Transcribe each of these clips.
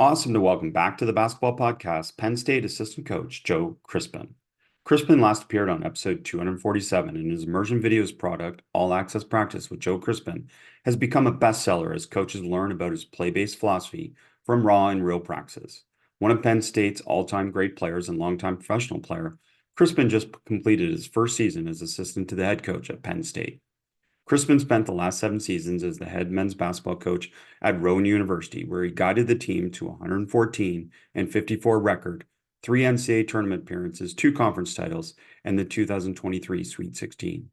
Awesome to welcome back to the basketball podcast Penn State assistant coach Joe Crispin. Crispin last appeared on episode 247, and his Immersion videos product, All Access Practice with Joe Crispin, has become a bestseller as coaches learn about his play-based philosophy from raw and real practice. One of Penn State's all-time great players and longtime professional player, Crispin just completed his first season as assistant to the head coach at Penn State. Crispin spent the last 7 seasons as the head men's basketball coach at Rowan University, where he guided the team to 114 and 54 record, 3 NCAA tournament appearances, 2 conference titles, and the 2023 Sweet 16.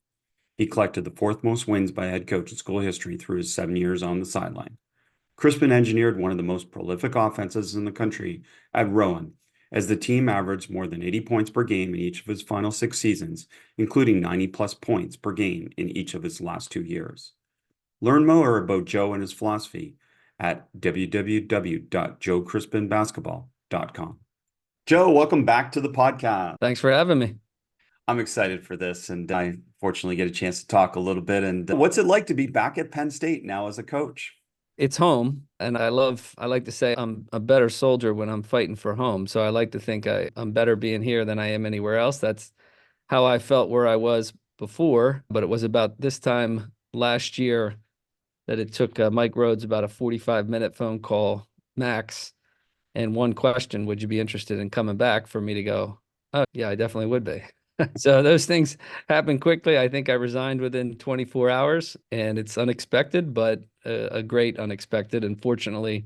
He collected the fourth most wins by a head coach in school history through his 7 years on the sideline. Crispin engineered one of the most prolific offenses in the country at Rowan, as the team averaged more than 80 points per game in each of his final 6 seasons, including 90-plus points per game in each of his last 2 years. Learn more about Joe and his philosophy at www.joecrispinbasketball.com. Joe, welcome back to the podcast. Thanks for having me. I'm excited for this, and I fortunately get a chance to talk a little bit. And what's it like to be back at Penn State now as a coach? It's home, and I like to say I'm a better soldier when I'm fighting for home. So I like to think I'm better being here than I am anywhere else. That's how I felt where I was before, but it was about this time last year that it took Mike Rhodes about a 45-minute phone call max and one question: would you be interested in coming back, for me to go, oh yeah, I definitely would be. So those things happen quickly. I think I resigned within 24 hours, and it's unexpected, but a great unexpected. And fortunately,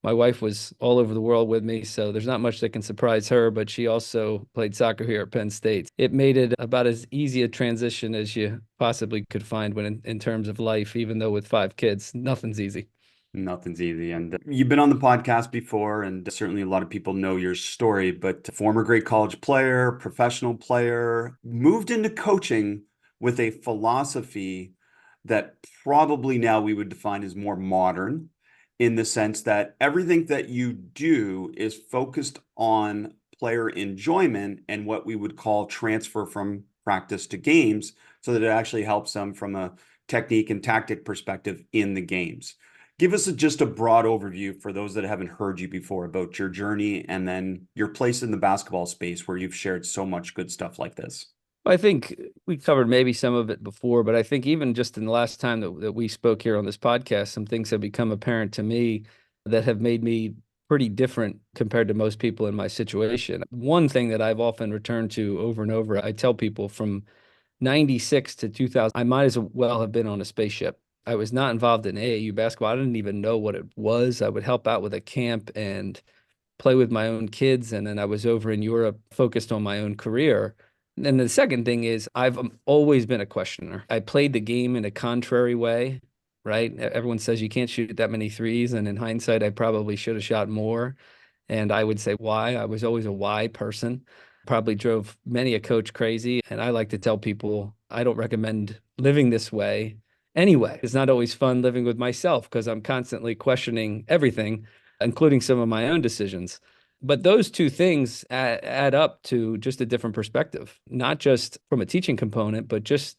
my wife was all over the world with me, so there's not much that can surprise her, but she also played soccer here at Penn State. It made it about as easy a transition as you possibly could find when in terms of life, even though with 5 kids, nothing's easy. Nothing's easy. And you've been on the podcast before, and certainly a lot of people know your story, but former great college player, professional player, moved into coaching with a philosophy that probably now we would define as more modern, in the sense that everything that you do is focused on player enjoyment and what we would call transfer from practice to games, so that it actually helps them from a technique and tactic perspective in the games. Give us just a broad overview for those that haven't heard you before about your journey and then your place in the basketball space where you've shared so much good stuff like this. I think we covered maybe some of it before, but I think even just in the last time that we spoke here on this podcast, some things have become apparent to me that have made me pretty different compared to most people in my situation. One thing that I've often returned to over and over, I tell people from 96 to 2000, I might as well have been on a spaceship. I was not involved in AAU basketball. I didn't even know what it was. I would help out with a camp and play with my own kids. And then I was over in Europe focused on my own career. And the second thing is I've always been a questioner. I played the game in a contrary way, right? Everyone says you can't shoot that many threes. And in hindsight, I probably should have shot more. And I would say why. I was always a why person. Probably drove many a coach crazy. And I like to tell people I don't recommend living this way anyway. It's not always fun living with myself because I'm constantly questioning everything, including some of my own decisions. But those two things add up to just a different perspective, not just from a teaching component, but just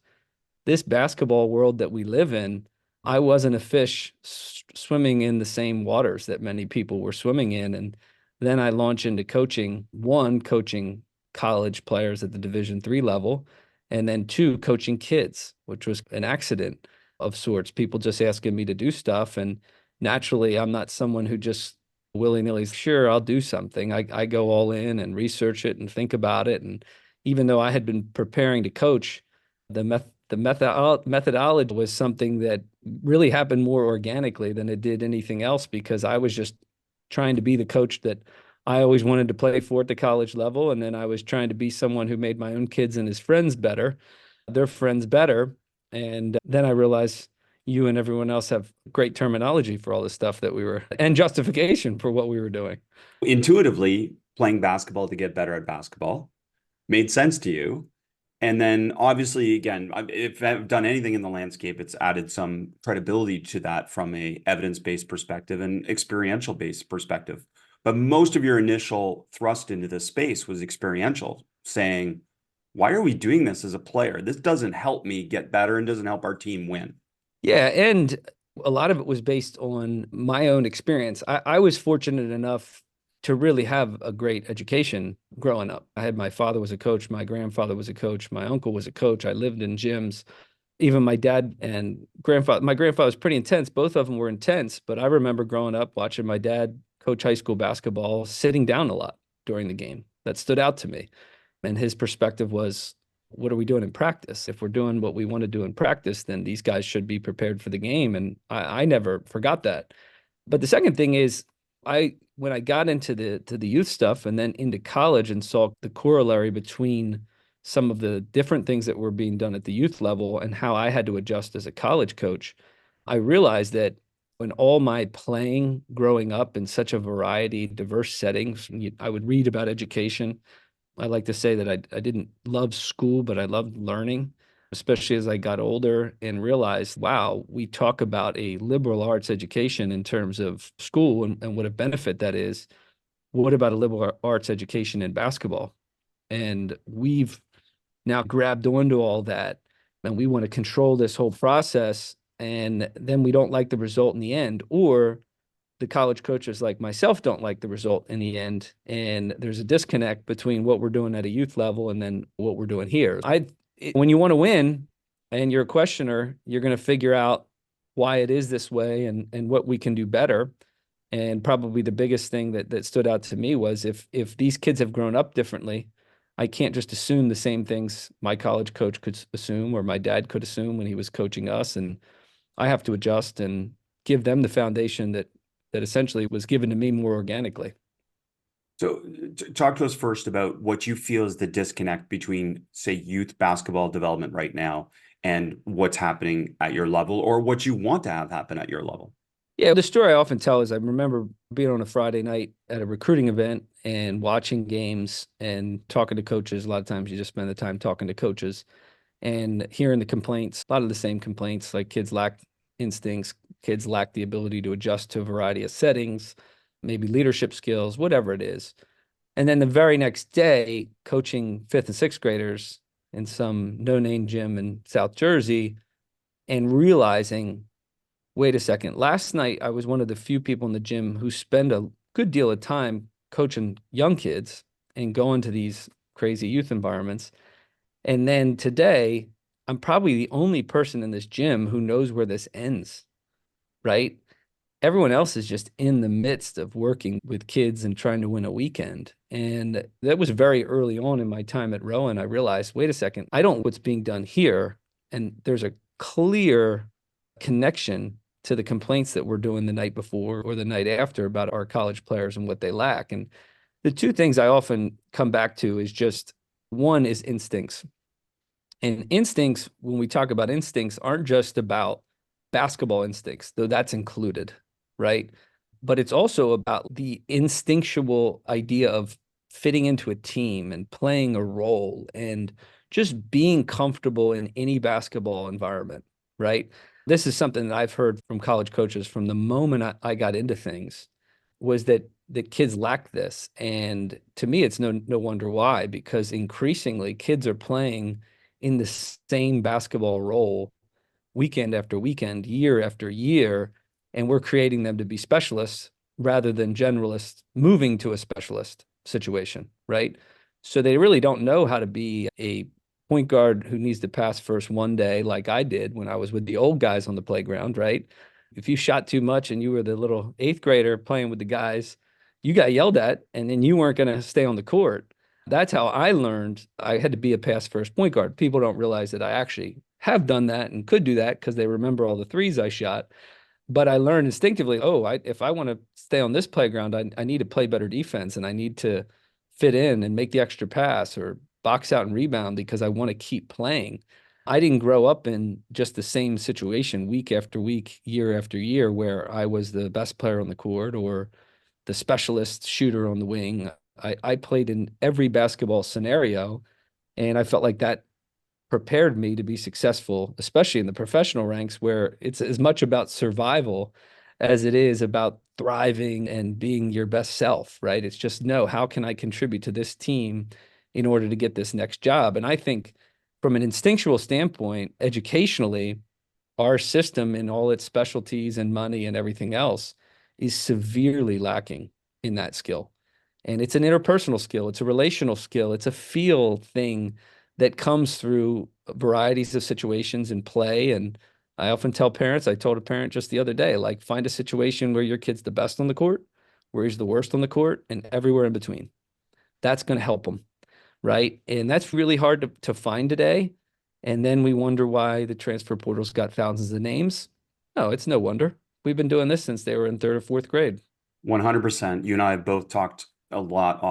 this basketball world that we live in. I wasn't a fish swimming in the same waters that many people were swimming in. And then I launched into coaching, one, coaching college players at the Division III level, and then two, coaching kids, which was an accident of sorts. People just asking me to do stuff. And naturally, I'm not someone who just willy-nilly, sure, I'll do something. I go all in and research it and think about it. And even though I had been preparing to coach, the methodology was something that really happened more organically than it did anything else, because I was just trying to be the coach that I always wanted to play for at the college level. And then I was trying to be someone who made my own kids and his friends better, their friends better. And then I realized you and everyone else have great terminology for all the stuff that we were, and justification for what we were doing. Intuitively, playing basketball to get better at basketball made sense to you. And then obviously, again, if I've done anything in the landscape, it's added some credibility to that from a evidence-based perspective and experiential-based perspective. But most of your initial thrust into this space was experiential, saying, why are we doing this as a player? This doesn't help me get better and doesn't help our team win. Yeah, and A lot of it was based on my own experience. I was fortunate enough to really have a great education growing up. I had my father was a coach, my grandfather was a coach, my uncle was a coach. I lived in gyms. Even my dad and grandfather, my grandfather was pretty intense. Both of them were intense, but I remember growing up watching my dad coach high school basketball, sitting down a lot during the game. That stood out to me. And his perspective was, what are we doing in practice? If we're doing what we want to do in practice, then these guys should be prepared for the game. And I never forgot that. But the second thing is, when I got into the youth stuff and then into college and saw the corollary between some of the different things that were being done at the youth level and how I had to adjust as a college coach, I realized that in all my playing growing up in such a variety, diverse settings, I would read about education. I like to say that I didn't love school, but I loved learning, especially as I got older and realized, wow, we talk about a liberal arts education in terms of school and what a benefit that is. What about a liberal arts education in basketball? And we've now grabbed onto all that and we want to control this whole process. And then we don't like the result in the end, or the college coaches like myself don't like the result in the end. And there's a disconnect between what we're doing at a youth level and then what we're doing here. When you want to win and you're a questioner, you're going to figure out why it is this way and what we can do better. And probably the biggest thing that stood out to me was if these kids have grown up differently, I can't just assume the same things my college coach could assume or my dad could assume when he was coaching us. And I have to adjust and give them the foundation that essentially was given to me more organically. So, talk to us first about what you feel is the disconnect between, say, youth basketball development right now and what's happening at your level, or what you want to have happen at your level. Yeah, the story I often tell is I remember being on a Friday night at a recruiting event and watching games and talking to coaches. A lot of times you just spend the time talking to coaches and hearing the complaints, a lot of the same complaints, like kids lack instincts, kids lack the ability to adjust to a variety of settings, maybe leadership skills, whatever it is. And then the very next day, coaching fifth and sixth graders in some no-name gym in South Jersey and realizing, wait a second, last night I was one of the few people in the gym who spend a good deal of time coaching young kids and going to these crazy youth environments. And then today, I'm probably the only person in this gym who knows where this ends, right? Everyone else is just in the midst of working with kids and trying to win a weekend. And that was very early on in my time at Rowan. I realized, wait a second, I don't know what's being done here. And there's a clear connection to the complaints that we're doing the night before or the night after about our college players and what they lack. And the two things I often come back to is just one is instincts. And instincts, when we talk about instincts, aren't just about basketball instincts, though that's included, right? But it's also about the instinctual idea of fitting into a team and playing a role and just being comfortable in any basketball environment, right? This is something that I've heard from college coaches from the moment I got into things was that the kids lack this. And to me, it's no wonder why, because increasingly kids are playing in the same basketball role weekend after weekend, year after year, and we're creating them to be specialists rather than generalists moving to a specialist situation, right? So they really don't know how to be a point guard who needs to pass first one day like I did when I was with the old guys on the playground, right? If you shot too much and you were the little eighth grader playing with the guys, you got yelled at and then you weren't going to stay on the court. That's how I learned I had to be a pass first point guard. People don't realize that I actually have done that and could do that because they remember all the threes I shot. But I learned instinctively, if I want to stay on this playground, I need to play better defense and I need to fit in and make the extra pass or box out and rebound because I want to keep playing. I didn't grow up in just the same situation week after week, year after year, where I was the best player on the court or the specialist shooter on the wing. I played in every basketball scenario, and I felt like that prepared me to be successful, especially in the professional ranks where it's as much about survival as it is about thriving and being your best self, right? It's just, no, how can I contribute to this team in order to get this next job? And I think from an instinctual standpoint, educationally, our system in all its specialties and money and everything else is severely lacking in that skill. And it's an interpersonal skill, it's a relational skill, it's a feel thing that comes through varieties of situations and play. And I often tell parents, I told a parent just the other day, like, find a situation where your kid's the best on the court, where he's the worst on the court, and everywhere in between. That's going to help them, right? And that's really hard to find today. And then we wonder why the transfer portal's got thousands of names. No, it's no wonder. We've been doing this since they were in third or fourth grade. 100%. You and I have both talked a lot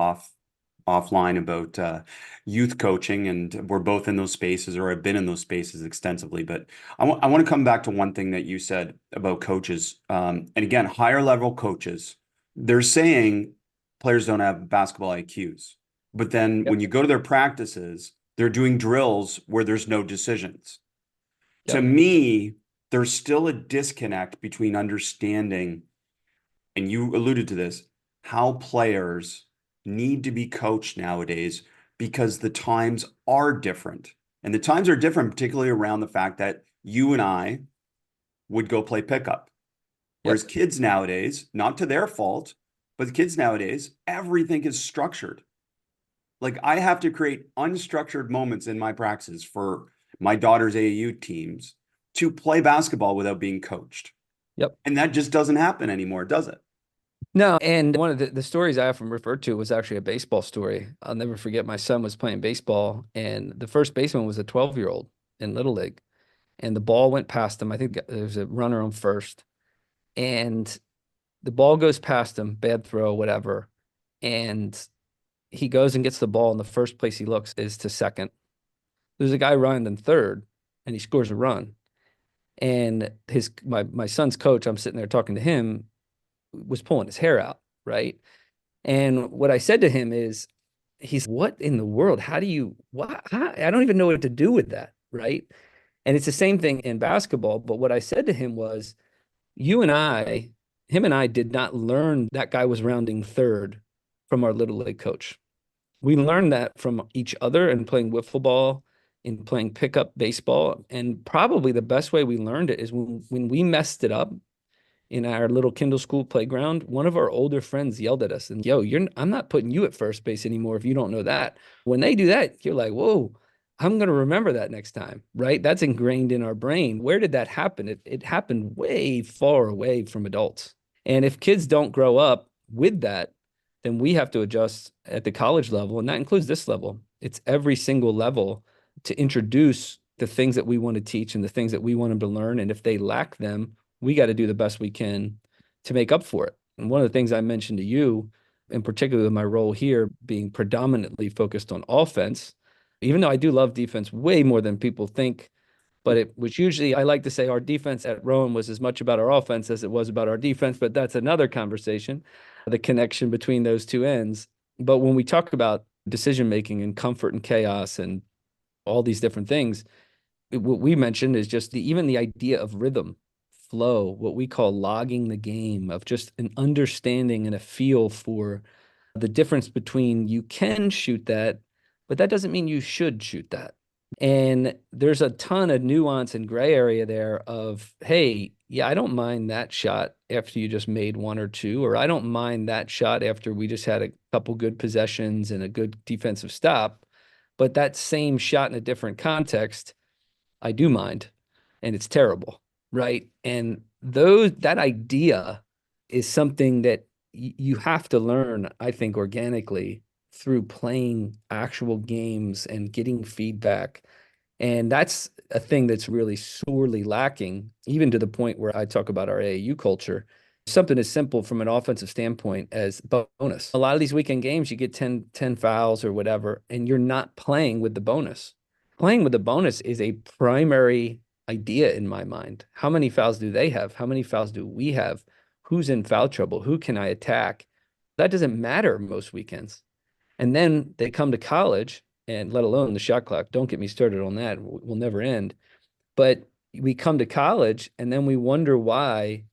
offline about youth coaching, and we're both in those spaces, or have been in those spaces extensively. But I want to come back to one thing that you said about coaches. And again, higher level coaches, they're saying players don't have basketball IQs. But then Yep. when you go to their practices, they're doing drills where there's no decisions. To Yep. me, there's still a disconnect between understanding, and you alluded to this, how players need to be coached nowadays, because the times are different. And the times are different, particularly around the fact that you and I would go play pickup. Whereas Yep. kids nowadays, not to their fault, but the kids nowadays, everything is structured. Like, I have to create unstructured moments in my practices for my daughter's AAU teams to play basketball without being coached. Yep. And that just doesn't happen anymore, does it? No, and one of the stories I often refer to was actually a baseball story. I'll never forget, my son was playing baseball, and the first baseman was a 12-year-old in Little League. And the ball went past him. I think there was a runner on first. And the ball goes past him, bad throw, whatever. And he goes and gets the ball, and the first place he looks is to second. There's a guy running in third, and he scores a run. And my son's coach, I'm sitting there talking to him, was pulling his hair out, right? And what I said to him is, what in the world? How do you, I don't even know what to do with that, right? And it's the same thing in basketball. But what I said to him was, him and I did not learn that guy was rounding third from our Little League coach. We learned that from each other and playing wiffle ball and playing pickup baseball. And probably the best way we learned it is when we messed it up in our little Kindle school playground, one of our older friends yelled at us and, yo, I'm not putting you at first base anymore if you don't know that. When they do that, you're like, whoa, I'm going to remember that next time, right? That's ingrained in our brain. Where did that happen? It happened way far away from adults. And if kids don't grow up with that, then we have to adjust at the college level. And that includes this level. It's every single level to introduce the things that we want to teach and the things that we want them to learn. And if they lack them, we got to do the best we can to make up for it. And one of the things I mentioned to you, in particular, my role here being predominantly focused on offense, even though I do love defense way more than people think, but it was usually, I like to say, our defense at Rowan was as much about our offense as it was about our defense, but that's another conversation, the connection between those two ends. But when we talk about decision making and comfort and chaos and all these different things, what we mentioned is just even the idea of rhythm, flow, what we call logging the game, of just an understanding and a feel for the difference between you can shoot that, but that doesn't mean you should shoot that. And there's a ton of nuance and gray area there of, hey, yeah, I don't mind that shot after you just made one or two, or I don't mind that shot after we just had a couple good possessions and a good defensive stop. But that same shot in a different context, I do mind, and it's terrible, right? And that idea is something that you have to learn, I think, organically through playing actual games and getting feedback. And that's a thing that's really sorely lacking, even to the point where I talk about our AAU culture. Something as simple from an offensive standpoint as bonus. A lot of these weekend games, you get 10 fouls or whatever, and you're not playing with the bonus. Playing with the bonus is a primary idea in my mind. How many fouls do they have? How many fouls do we have? Who's in foul trouble? Who can I attack? That doesn't matter most weekends. And then they come to college, and let alone the shot clock. Don't get me started on that. We'll never end. But we come to college, and then we wonder why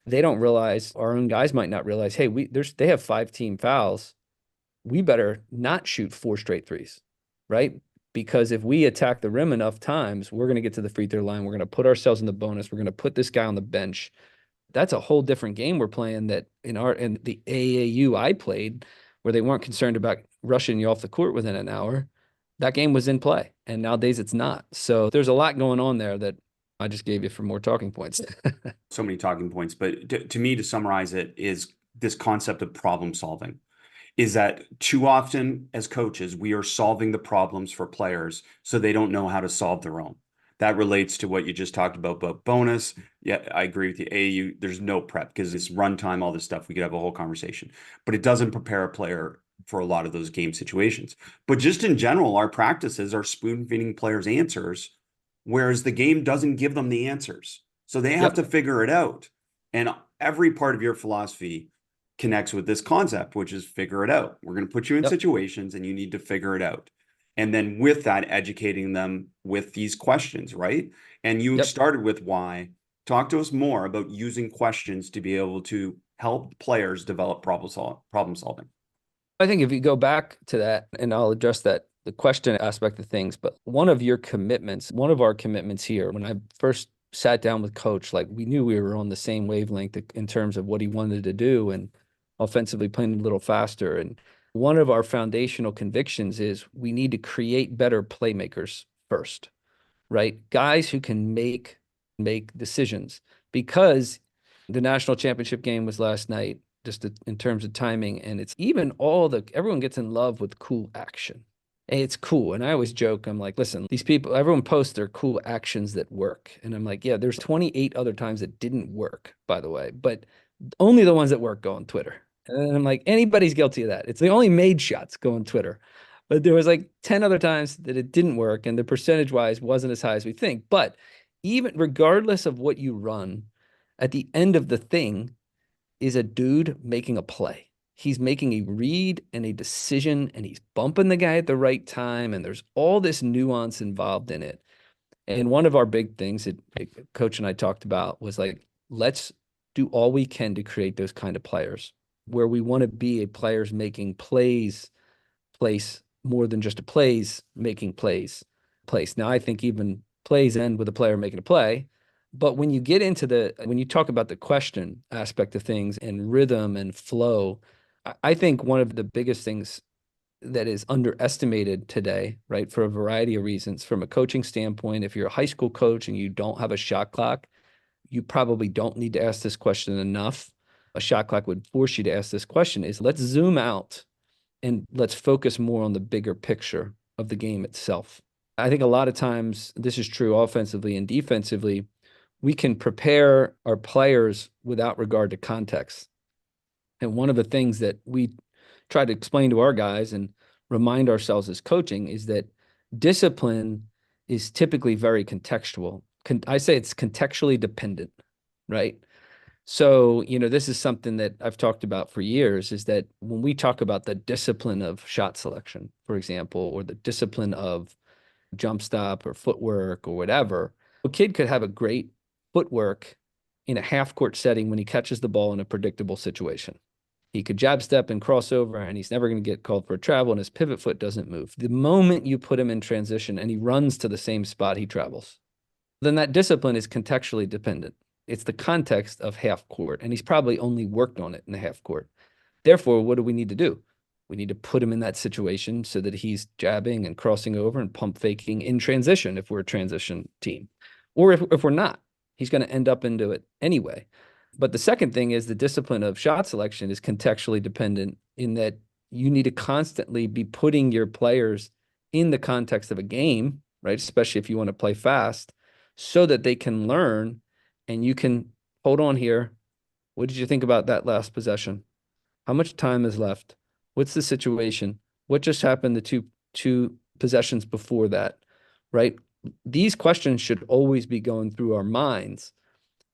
they don't realize, our own guys might not realize, hey, they have 5 team fouls. We better not shoot 4 straight threes, right? because if we attack the rim enough times, we're going to get to the free throw line. We're going to put ourselves in the bonus. We're going to put this guy on the bench. That's a whole different game we're playing that in the AAU I played, where they weren't concerned about rushing you off the court within an hour. That game was in play, and nowadays it's not. So there's a lot going on there that I just gave you for more talking points. So many talking points, but to me, to summarize it, is this concept of problem solving. Is that too often as coaches, we are solving the problems for players so they don't know how to solve their own. That relates to what you just talked about bonus. Yeah, I agree with you. AAU, there's no prep because it's runtime, all this stuff. We could have a whole conversation, but it doesn't prepare a player for a lot of those game situations. But just in general, our practices are spoon feeding players answers, whereas the game doesn't give them the answers. So they have to figure it out. And every part of your philosophy connects with this concept, which is figure it out. We're going to put you in situations and you need to figure it out. And then with that, educating them with these questions, right? And you started with why. Talk to us more about using questions to be able to help players develop problem solving. I think if you go back to that, and I'll address that, the question aspect of things, but one of our commitments here, when I first sat down with coach, like we knew we were on the same wavelength in terms of what he wanted to do and offensively playing a little faster. And one of our foundational convictions is we need to create better playmakers first, right? Guys who can make decisions, because the national championship game was last night, just in terms of timing. And it's even everyone gets in love with cool action. And it's cool. And I always joke, I'm like, listen, these people, everyone posts their cool actions that work. And I'm like, yeah, there's 28 other times that didn't work, by the way, but only the ones that work go on Twitter. And I'm like, anybody's guilty of that. It's the only made shots go on Twitter. But there was like 10 other times that it didn't work. And the percentage wise wasn't as high as we think. But even regardless of what you run, at the end of the thing is a dude making a play. He's making a read and a decision, and he's bumping the guy at the right time. And there's all this nuance involved in it. And one of our big things that Coach and I talked about was like, let's do all we can to create those kind of players, where we want to be a players making plays place more than just a plays making plays place. Now, I think even plays end with a player making a play. But when you get into when you talk about the question aspect of things and rhythm and flow, I think one of the biggest things that is underestimated today, right, for a variety of reasons, from a coaching standpoint, if you're a high school coach and you don't have a shot clock, you probably don't need to ask this question enough. A shot clock would force you to ask this question, is let's zoom out and let's focus more on the bigger picture of the game itself. I think a lot of times this is true offensively and defensively. We can prepare our players without regard to context. And one of the things that we try to explain to our guys and remind ourselves as coaching is that discipline is typically very contextual. I say it's contextually dependent, right? So, this is something that I've talked about for years, is that when we talk about the discipline of shot selection, for example, or the discipline of jump stop or footwork or whatever, a kid could have a great footwork in a half court setting when he catches the ball in a predictable situation. He could jab step and cross over, and he's never going to get called for a travel, and his pivot foot doesn't move. The moment you put him in transition and he runs to the same spot he travels, then that discipline is contextually dependent. It's the context of half court, and he's probably only worked on it in the half court. Therefore, what do we need to do? We need to put him in that situation so that he's jabbing and crossing over and pump faking in transition if we're a transition team. Or if we're not, he's going to end up into it anyway. But the second thing is the discipline of shot selection is contextually dependent, in that you need to constantly be putting your players in the context of a game, right? Especially if you want to play fast, so that they can learn and you can hold on here. What did you think about that last possession? How much time is left? What's the situation? What just happened the two possessions before that, right? These questions should always be going through our minds.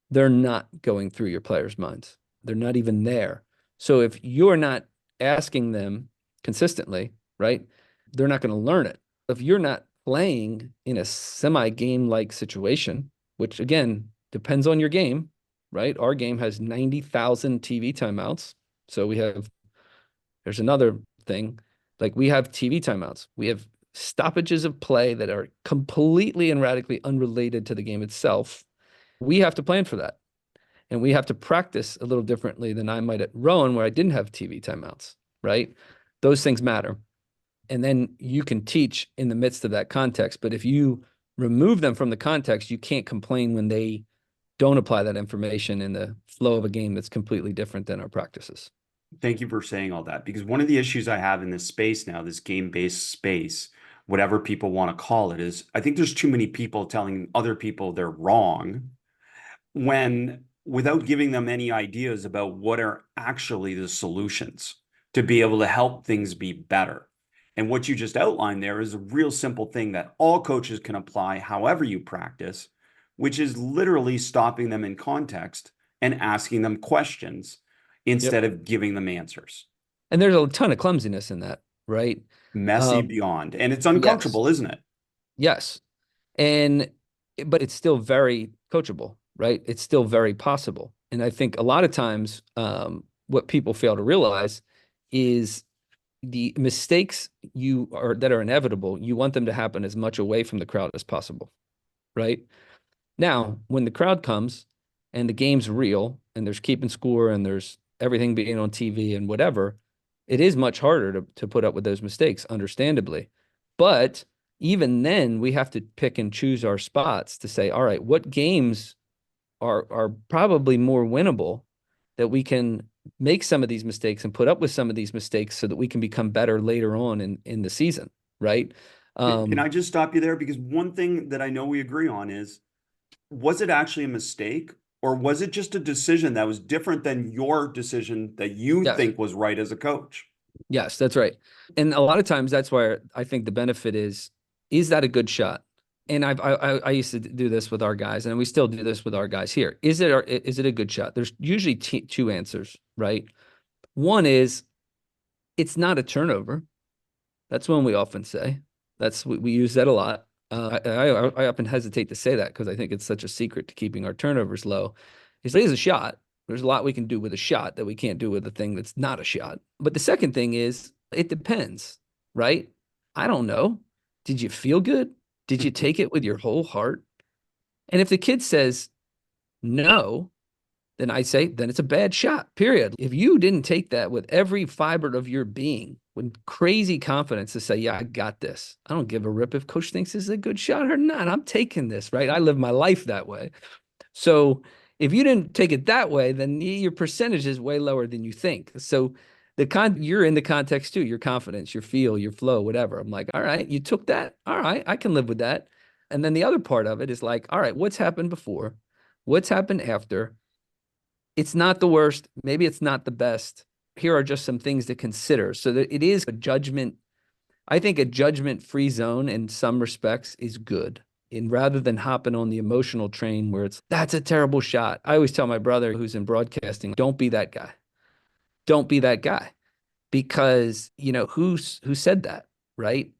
They're not going through your players' minds. They're not even there. So if you're not asking them consistently, right, they're not going to learn it. If you're not playing in a semi-game-like situation, which again depends on your game, right? Our game has 90,000 TV timeouts. So there's another thing, like we have TV timeouts. We have stoppages of play that are completely and radically unrelated to the game itself, we have to plan for that. And we have to practice a little differently than I might at Rowan, where I didn't have TV timeouts, right? Those things matter. And then you can teach in the midst of that context. But if you remove them from the context, you can't complain when they don't apply that information in the flow of a game that's completely different than our practices. Thank you for saying all that, because one of the issues I have in this space now, this game-based space, whatever people want to call it, is I think there's too many people telling other people they're wrong when without giving them any ideas about what are actually the solutions to be able to help things be better. And what you just outlined there is a real simple thing that all coaches can apply however you practice, which is literally stopping them in context and asking them questions instead of giving them answers. And there's a ton of clumsiness in that, right? Messy beyond. And it's Yes. uncomfortable, isn't it? Yes. But it's still very coachable, right? It's still very possible. And I think a lot of times what people fail to realize is the mistakes that are inevitable, you want them to happen as much away from the crowd as possible, right? Now, when the crowd comes and the game's real and there's keeping score and there's everything being on TV and whatever, it is much harder to put up with those mistakes, understandably. But even then, we have to pick and choose our spots to say, all right, what games are probably more winnable that we can make some of these mistakes and put up with some of these mistakes so that we can become better later on in the season, right? Can I just stop you there? Because one thing that I know we agree on is, was it actually a mistake, or was it just a decision that was different than your decision that you Yes. think was right as a coach? Yes, that's right. And a lot of times that's where I think the benefit is that a good shot? And I used to do this with our guys, and we still do this with our guys here. Is it a good shot? There's usually two answers, right? One is it's not a turnover. That's one we often say. We use that a lot. I often hesitate to say that because I think it's such a secret to keeping our turnovers low. It is a shot. There's a lot we can do with a shot that we can't do with a thing that's not a shot. But the second thing is it depends, right? I don't know. Did you feel good? Did you take it with your whole heart? And if the kid says no, then I say, then it's a bad shot, period. If you didn't take that with every fiber of your being, with crazy confidence to say, yeah, I got this. I don't give a rip if coach thinks this is a good shot or not. I'm taking this, right? I live my life that way. So if you didn't take it that way, then your percentage is way lower than you think. So you're in the context too, your confidence, your feel, your flow, whatever. I'm like, all right, you took that. All right, I can live with that. And then the other part of it is like, all right, what's happened before? What's happened after? It's not the worst. Maybe it's not the best. Here are just some things to consider. So that it is a judgment. I think a judgment-free zone in some respects is good. And rather than hopping on the emotional train where that's a terrible shot. I always tell my brother who's in broadcasting, don't be that guy. Don't be that guy. Because, who said that, right?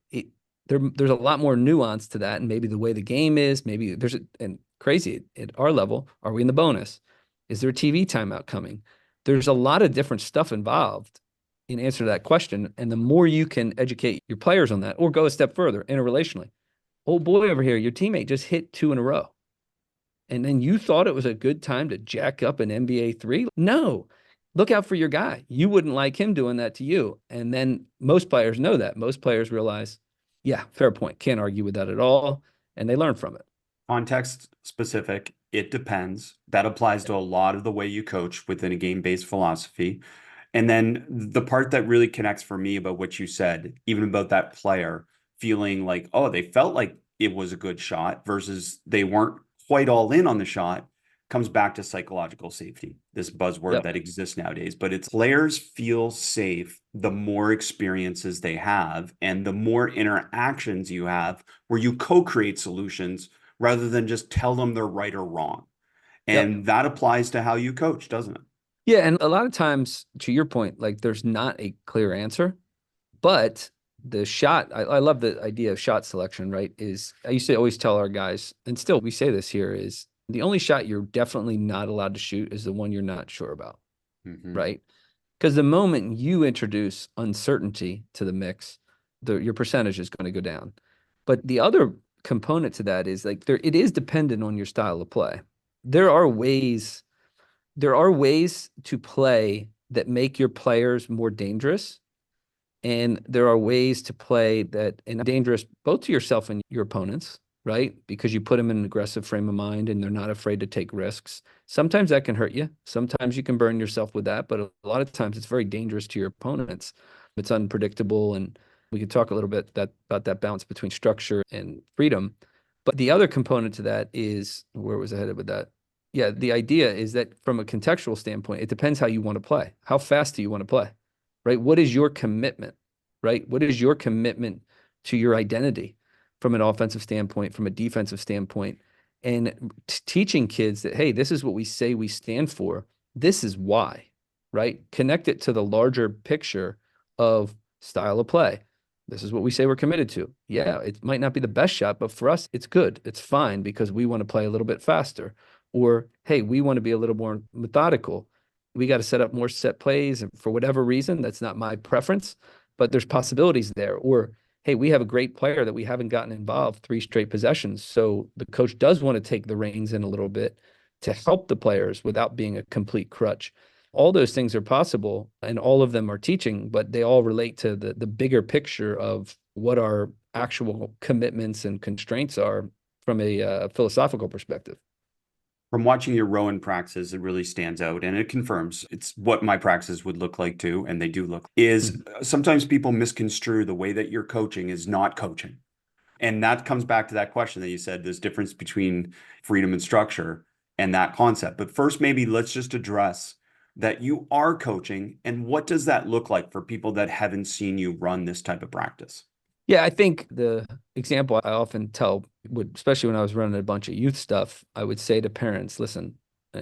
There's a lot more nuance to that. And maybe the way the game is, maybe and crazy at our level, are we in the bonus? Is there a TV timeout coming? There's a lot of different stuff involved in answer to that question. And the more you can educate your players on that, or go a step further interrelationally, oh boy, over here, your teammate just hit 2 in a row. And then you thought it was a good time to jack up an NBA 3? No, look out for your guy. You wouldn't like him doing that to you. And then most players know that. Most players realize, yeah, fair point. Can't argue with that at all. And they learn from it. Context specific, it depends. That applies to a lot of the way you coach within a game-based philosophy. And then the part that really connects for me about what you said, even about that player feeling like, oh, they felt like it was a good shot versus they weren't quite all in on the shot, comes back to psychological safety, this buzzword that exists nowadays. But it's players feel safe the more experiences they have and the more interactions you have where you co-create solutions rather than just tell them they're right or wrong. And that applies to how you coach, doesn't it? Yeah. And a lot of times, to your point, like there's not a clear answer, but the shot, I love the idea of shot selection, right? I used to always tell our guys, and still we say this here, is the only shot you're definitely not allowed to shoot is the one you're not sure about, right? Because the moment you introduce uncertainty to the mix, your percentage is going to go down. But the other component to that is like it is dependent on your style of play. There are ways there are ways to play that make your players more dangerous. And there are ways to play that and dangerous both to yourself and your opponents, right? Because you put them in an aggressive frame of mind and they're not afraid to take risks. Sometimes that can hurt you. Sometimes you can burn yourself with that, but a lot of times it's very dangerous to your opponents. It's unpredictable. And we could talk a little bit about that balance between structure and freedom. But the other component to that is where was I headed with that? Yeah, the idea is that from a contextual standpoint, it depends how you want to play. How fast do you want to play? Right? What is your commitment? Right? What is your commitment to your identity from an offensive standpoint, from a defensive standpoint? And teaching kids that, hey, this is what we say we stand for. This is why, right? Connect it to the larger picture of style of play. This is what we say we're committed to. Yeah, it might not be the best shot, but for us, it's good. It's fine because we want to play a little bit faster. Or, hey, we want to be a little more methodical. We got to set up more set plays. And for whatever reason, that's not my preference, but there's possibilities there. Or, hey, we have a great player that we haven't gotten involved 3 straight possessions. So the coach does want to take the reins in a little bit to help the players without being a complete crutch. All those things are possible and all of them are teaching, but they all relate to the bigger picture of what our actual commitments and constraints are from a philosophical perspective. From watching your Rowan practices, it really stands out and it confirms it's what my practices would look like too. And they do look is sometimes people misconstrue the way that you're coaching is not coaching. And that comes back to that question that you said, this difference between freedom and structure and that concept. But first, maybe let's just address that you are coaching and what does that look like for people that haven't seen you run this type of practice? Yeah, I think the example I often tell especially when I was running a bunch of youth stuff, I would say to parents, listen,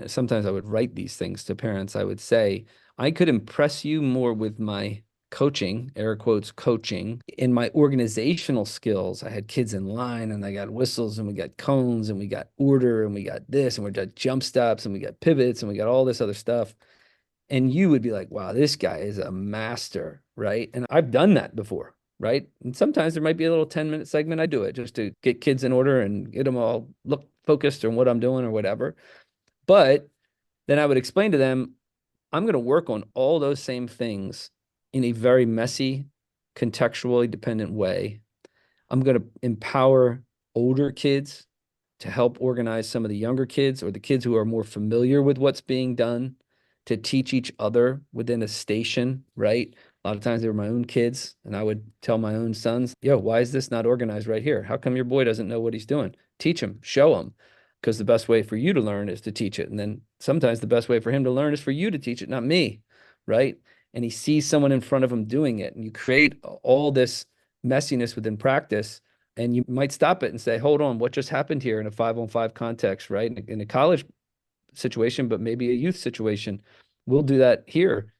sometimes I would write these things to parents. I would say, I could impress you more with my coaching, air quotes, coaching, in my organizational skills. I had kids in line and I got whistles and we got cones and we got order and we got this and we got jump stops and we got pivots and we got all this other stuff. And you would be like, wow, this guy is a master, right? And I've done that before, right? And sometimes there might be a little 10-minute segment. I do it just to get kids in order and get them all look focused on what I'm doing or whatever. But then I would explain to them, I'm going to work on all those same things in a very messy, contextually dependent way. I'm going to empower older kids to help organize some of the younger kids or the kids who are more familiar with what's being done to teach each other within a station, right? A lot of times they were my own kids, and I would tell my own sons, yo, why is this not organized right here? How come your boy doesn't know what he's doing? Teach him, show him, because the best way for you to learn is to teach it. And then sometimes the best way for him to learn is for you to teach it, not me, right? And he sees someone in front of him doing it, and you create all this messiness within practice. And you might stop it and say, hold on, what just happened here in a 5-on-5 context, right? In a college situation, but maybe a youth situation. We'll do that here.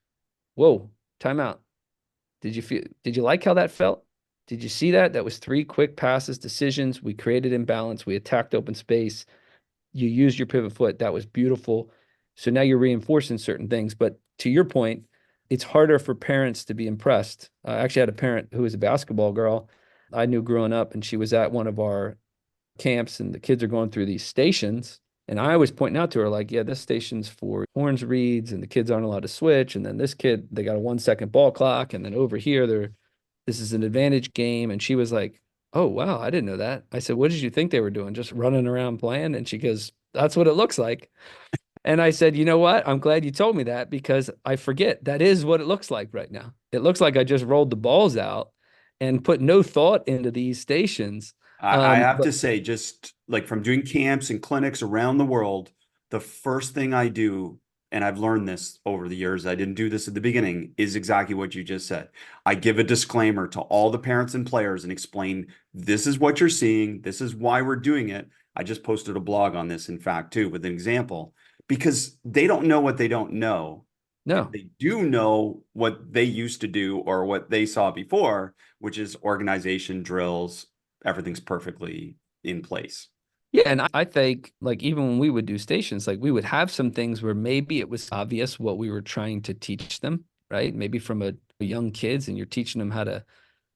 Whoa, timeout. Did you like how that felt? Did you see that? That was 3 quick passes, decisions. We created imbalance. We attacked open space. You used your pivot foot. That was beautiful. So now you're reinforcing certain things. But to your point, it's harder for parents to be impressed. I actually had a parent who was a basketball girl I knew growing up, and she was at one of our camps, and the kids are going through these stations. And I was pointing out to her, like, yeah, this station's for horns reads, and the kids aren't allowed to switch. And then this kid, they got a 1-second ball clock. And then over here, this is an advantage game. And she was like, oh, wow, I didn't know that. I said, what did you think they were doing? Just running around playing? And she goes, that's what it looks like. And I said, you know what? I'm glad you told me that because I forget that is what it looks like right now. It looks like I just rolled the balls out and put no thought into these stations. I have But to say, just like from doing camps and clinics around the world, the first thing I do, and I've learned this over the years, I didn't do this at the beginning, is exactly what you just said. I give a disclaimer to all the parents and players and explain this is what you're seeing, this is why we're doing it. I just posted a blog on this, in fact, too, with an example, because they don't know what they don't know. And no. they do know what they used to do or what they saw before, which is organization drills, everything's perfectly in place. Yeah, and I think like even when we would do stations, like we would have some things where maybe it was obvious what we were trying to teach them, right? Maybe from a young kids and you're teaching them how to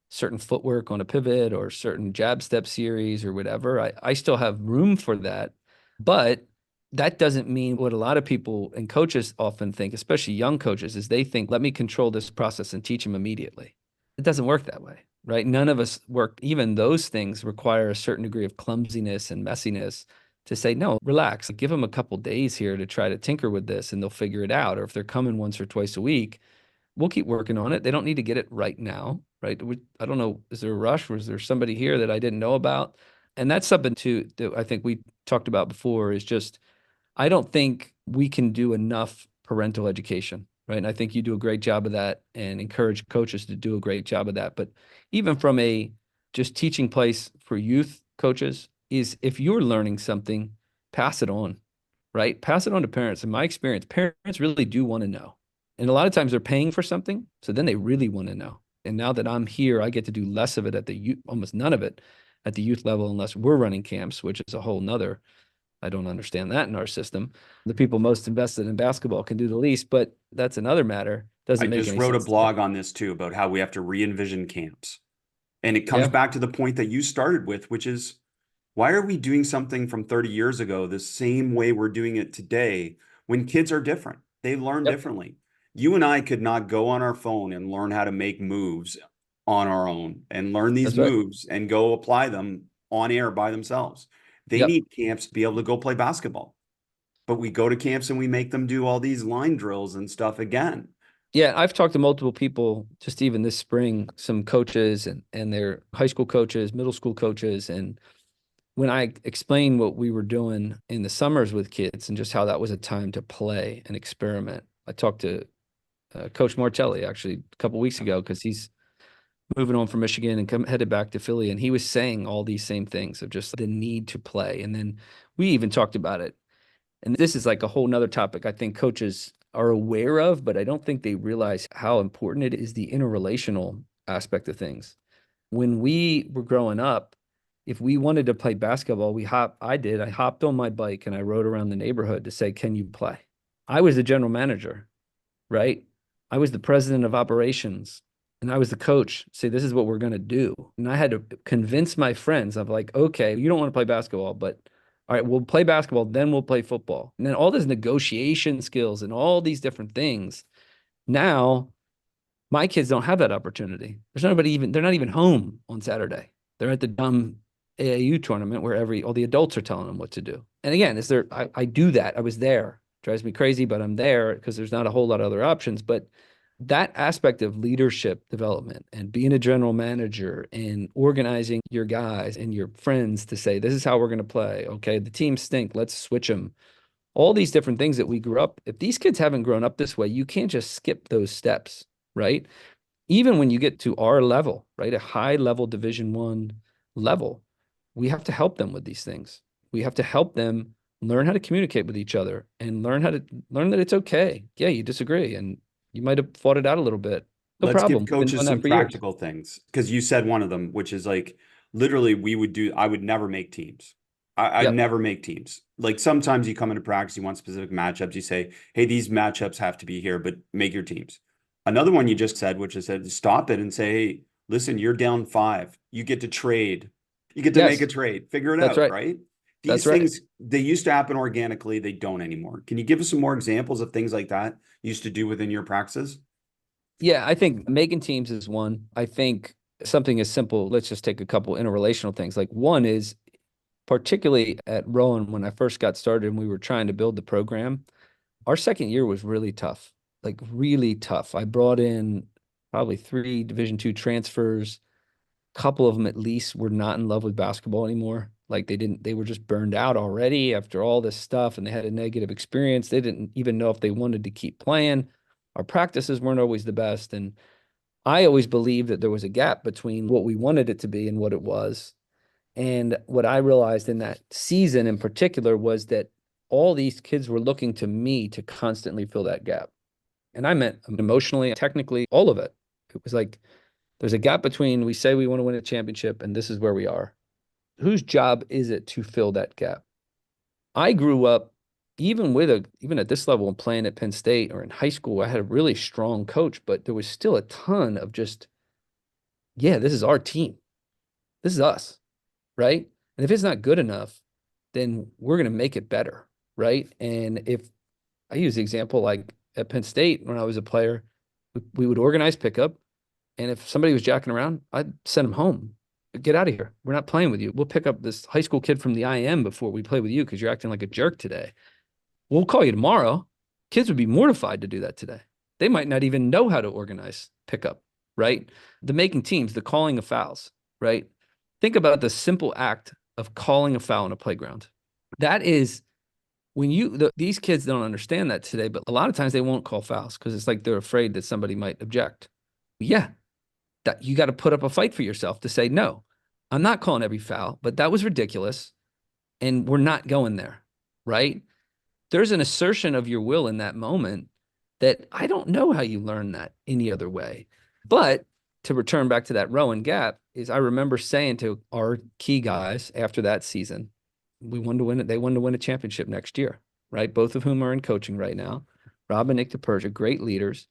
certain footwork on a pivot or certain jab step series or whatever. I still have room for that. But that doesn't mean what a lot of people and coaches often think, especially young coaches, is they think, let me control this process and teach them immediately. It doesn't work that way, right? None of us work. Even those things require a certain degree of clumsiness and messiness to say, no, relax, give them a couple days here to try to tinker with this and they'll figure it out. Or if they're coming once or twice a week, we'll keep working on it. They don't need to get it right now, right? I don't know. Is there a rush? Was there somebody here that I didn't know about? And that's something too that I think we talked about before is just, I don't think we can do enough parental education, right? And I think you do a great job of that and encourage coaches to do a great job of that. But even from a just teaching place for youth coaches is if you're learning something, pass it on, right? Pass it on to parents. In my experience, parents really do want to know. And a lot of times they're paying for something, so then they really want to know. And now that I'm here, I get to do less of it at the youth, almost none of it at the youth level, unless we're running camps, which is a whole nother. I don't understand that in our system. The people most invested in basketball can do the least, but that's another matter. I Doesn't make just any wrote a sense to me. blog on this too about how we have to re-envision camps. And it comes Yeah. back to the point that you started with, which is why are we doing something from 30 years ago the same way we're doing it today when kids are different? They learn Yep. differently. You and I could not go on our phone and learn how to make moves on our own and learn these That's right. moves and go apply them on air by themselves. They Yep. need camps to be able to go play basketball. But we go to camps and we make them do all these line drills and stuff again. Yeah, I've talked to multiple people just even this spring, some coaches and their high school coaches, middle school coaches, and when I explained what we were doing in the summers with kids and just how that was a time to play and experiment. I talked to Coach Martelli actually a couple weeks ago because he's moving on from Michigan and headed back to Philly, and he was saying all these same things of just the need to play. And then we even talked about it. And this is like a whole nother topic I think coaches are aware of, but I don't think they realize how important it is the interrelational aspect of things. When we were growing up, if we wanted to play basketball, I hopped on my bike and I rode around the neighborhood to say, can you play? I was the general manager, right? I was the president of operations and I was the coach. Say, this is what we're going to do. And I had to convince my friends of like, okay, you don't want to play basketball, but all right, we'll play basketball, then we'll play football. And then all these negotiation skills and all these different things. Now, my kids don't have that opportunity. There's nobody even, they're not even home on Saturday. They're at the dumb AAU tournament where all the adults are telling them what to do. And again, I do that. I was there. Drives me crazy, but I'm there because there's not a whole lot of other options. But that aspect of leadership development and being a general manager and organizing your guys and your friends to say, this is how we're going to play. Okay, the teams stink. Let's switch them. All these different things that we grew up. If these kids haven't grown up this way, you can't just skip those steps, right? Even when you get to our level, right? A high level Division I level, we have to help them with these things. We have to help them learn how to communicate with each other and learn that it's okay. Yeah, you disagree and you might have fought it out a little bit. No Let's give problem. We've been coaches doing some that for years. practical things because you said one of them, which is like literally I would never make teams. I'd Yep. never make teams. Like sometimes you come into practice, you want specific matchups. You say, hey, these matchups have to be here, but make your teams. Another one you just said, which is said, stop it and say, hey, listen, you're down 5. You get to trade. You get to make a Yes, trade. Figure it that's out, right. right? That's These right. things, they used to happen organically. They don't anymore. Can you give us some more examples of things like that you used to do within your practices? Yeah, I think making teams is one. I think something as simple, let's just take a couple interrelational things. Like one is particularly at Rowan when I first got started and we were trying to build the program, our second year was really tough, like really tough. I brought in probably 3 Division II transfers. A couple of them at least were not in love with basketball anymore. Like they were just burned out already after all this stuff and they had a negative experience. They didn't even know if they wanted to keep playing. Our practices weren't always the best. And I always believed that there was a gap between what we wanted it to be and what it was. And what I realized in that season in particular was that all these kids were looking to me to constantly fill that gap. And I meant emotionally, technically, all of it. It was like there's a gap between we say we want to win a championship and this is where we are. Whose job is it to fill that gap? I grew up even at this level and playing at Penn State or in high school, I had a really strong coach, but there was still a ton of just yeah, this is our team. This is us, right? And if it's not good enough, then we're going to make it better, right? And if I use the example like at Penn State when I was a player, we would organize pickup. And if somebody was jacking around, I'd send them home. Get out of here. We're not playing with you. We'll pick up this high school kid from the IM before we play with you because you're acting like a jerk today. We'll call you tomorrow. Kids would be mortified to do that today. They might not even know how to organize pickup, right? The making teams, the calling of fouls, right? Think about the simple act of calling a foul in a playground. That is when these kids don't understand that today, but a lot of times they won't call fouls because it's like they're afraid that somebody might object. Yeah, that you got to put up a fight for yourself to say, no, I'm not calling every foul, but that was ridiculous. And we're not going there, right? There's an assertion of your will in that moment that I don't know how you learn that any other way. But to return back to that Rowan gap is I remember saying to our key guys after that season, we wanted to win it. They wanted to win a championship next year, right? Both of whom are in coaching right now. Rob and Nick DePersia, great leaders.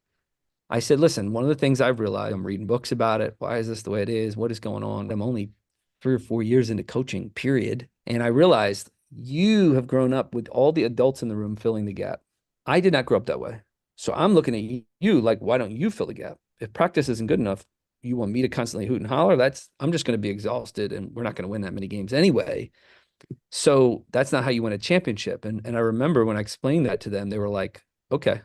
I said, listen, one of the things I've realized, I'm reading books about it. Why is this the way it is? What is going on? I'm only 3 or 4 years into coaching, period. And I realized you have grown up with all the adults in the room filling the gap. I did not grow up that way. So I'm looking at you like, why don't you fill the gap? If practice isn't good enough, you want me to constantly hoot and holler? I'm just going to be exhausted and we're not going to win that many games anyway. So that's not how you win a championship. And I remember when I explained that to them, they were like, okay,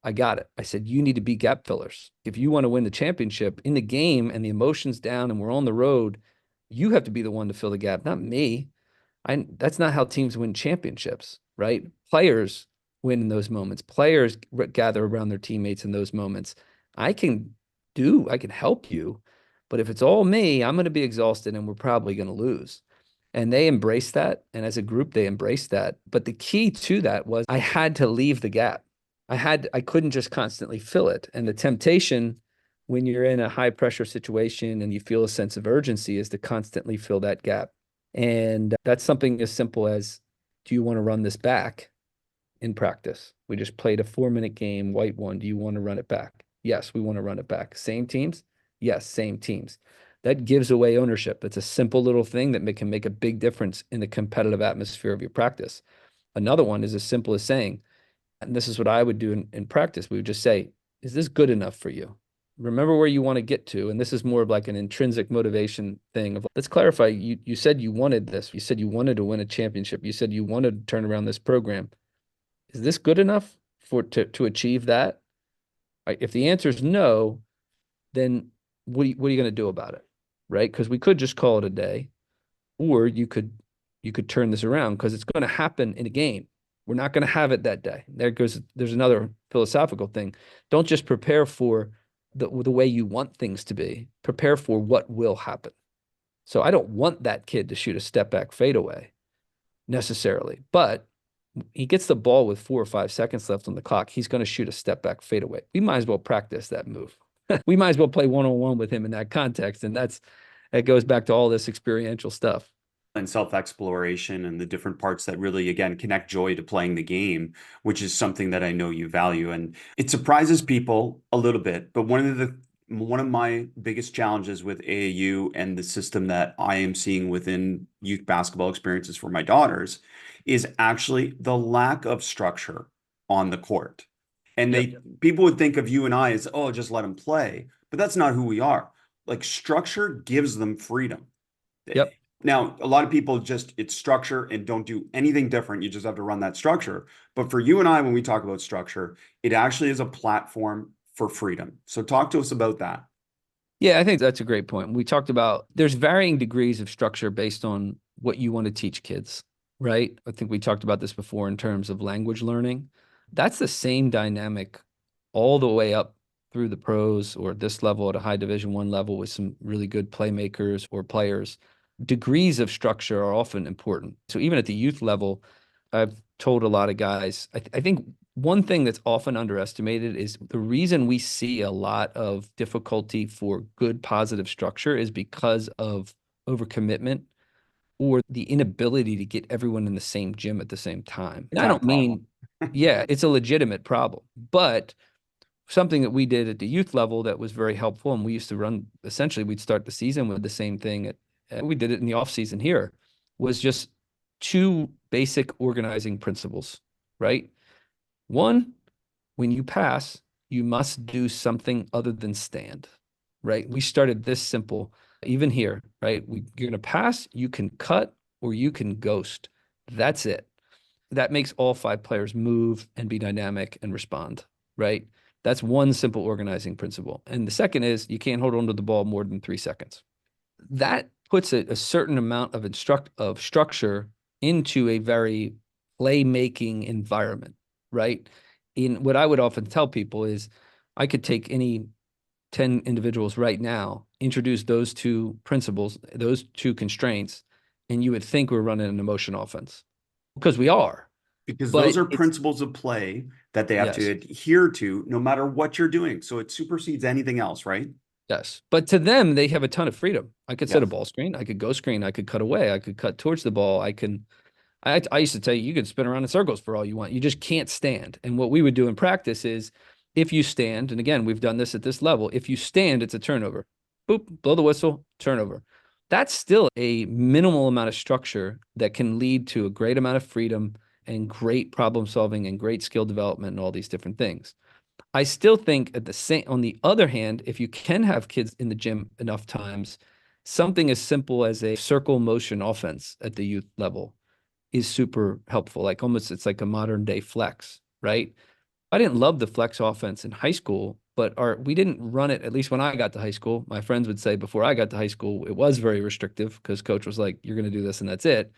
I got it. I said, you need to be gap fillers. If you want to win the championship in the game and the emotion's down and we're on the road, you have to be the one to fill the gap, not me. That's not how teams win championships, right? Players win in those moments. Players gather around their teammates in those moments. I can I can help you, but if it's all me, I'm going to be exhausted and we're probably going to lose. And they embraced that. And as a group, they embraced that. But the key to that was I had to leave the gap. I couldn't just constantly fill it. And the temptation when you're in a high pressure situation and you feel a sense of urgency is to constantly fill that gap. And that's something as simple as, do you want to run this back in practice? We just played a 4-minute game, white one. Do you want to run it back? Yes, we want to run it back. Same teams? Yes, same teams. That gives away ownership. It's a simple little thing that can make a big difference in the competitive atmosphere of your practice. Another one is as simple as saying, and this is what I would do in practice. We would just say, is this good enough for you? Remember where you want to get to. And this is more of like an intrinsic motivation thing of let's clarify. You said you wanted this. You said you wanted to win a championship. You said you wanted to turn around this program. Is this good enough to achieve that? Right? If the answer is no, then what are you going to do about it? Right? Because we could just call it a day, or you could turn this around because it's going to happen in a game. We're not going to have it that day. There's another philosophical thing. Don't just prepare for the way you want things to be. Prepare for what will happen. So I don't want that kid to shoot a step back fadeaway necessarily, but he gets the ball with 4 or 5 seconds left on the clock. He's going to shoot a step back fadeaway. We might as well practice that move. We might as well play one-on-one with him in that context. And it goes back to all this experiential stuff. And self-exploration and the different parts that really, again, connect joy to playing the game, which is something that I know you value. And it surprises people a little bit, but one of my biggest challenges with AAU and the system that I am seeing within youth basketball experiences for my daughters is actually the lack of structure on the court. And Yep. people would think of you and I as, oh, just let them play, but that's not who we are. Like structure gives them freedom. Yep. Now, a lot of people it's structure and don't do anything different. You just have to run that structure. But for you and I, when we talk about structure, it actually is a platform for freedom. So talk to us about that. Yeah, I think that's a great point. We talked about there's varying degrees of structure based on what you want to teach kids, right? I think we talked about this before in terms of language learning. That's the same dynamic all the way up through the pros or this level at a high Division I level with some really good playmakers or players. Degrees of structure are often important. So even at the youth level, I've told a lot of guys, I think one thing that's often underestimated is the reason we see a lot of difficulty for good positive structure is because of overcommitment or the inability to get everyone in the same gym at the same time. And I Time don't problem. mean, yeah, it's a legitimate problem, but something that we did at the youth level that was very helpful. And we used to run, essentially, we'd start the season with the same thing. We did it in the off season here, was just two basic organizing principles, right? One, when you pass, you must do something other than stand, right? We started this simple, even here, right? You're going to pass, you can cut, or you can ghost. That's it. That makes all five players move and be dynamic and respond, right? That's one simple organizing principle. And the second is you can't hold on to the ball more than 3 seconds. That puts a certain amount of structure into a very playmaking environment, right? In what I would often tell people is I could take any 10 individuals right now, introduce those two principles, those two constraints, and you would think we're running an emotion offense because we are. Because But those are principles of play that they have to yes, adhere to no matter what you're doing. So it supersedes anything else, right? yes. But to them, they have a ton of freedom. I could set a Yes. ball screen. I could go screen. I could cut away. I could cut towards the ball. I used to tell you, you could spin around in circles for all you want. You just can't stand. And what we would do in practice is if you stand, and again, we've done this at this level, if you stand, it's a turnover. Boop, blow the whistle, turnover. That's still a minimal amount of structure that can lead to a great amount of freedom and great problem solving and great skill development and all these different things. I still think on the other hand, if you can have kids in the gym enough times, something as simple as a circle motion offense at the youth level is super helpful. Like almost it's like a modern day flex, right? I didn't love the flex offense in high school, but we didn't run it, at least when I got to high school. My friends would say before I got to high school, it was very restrictive because coach was like, you're going to do this and that's it,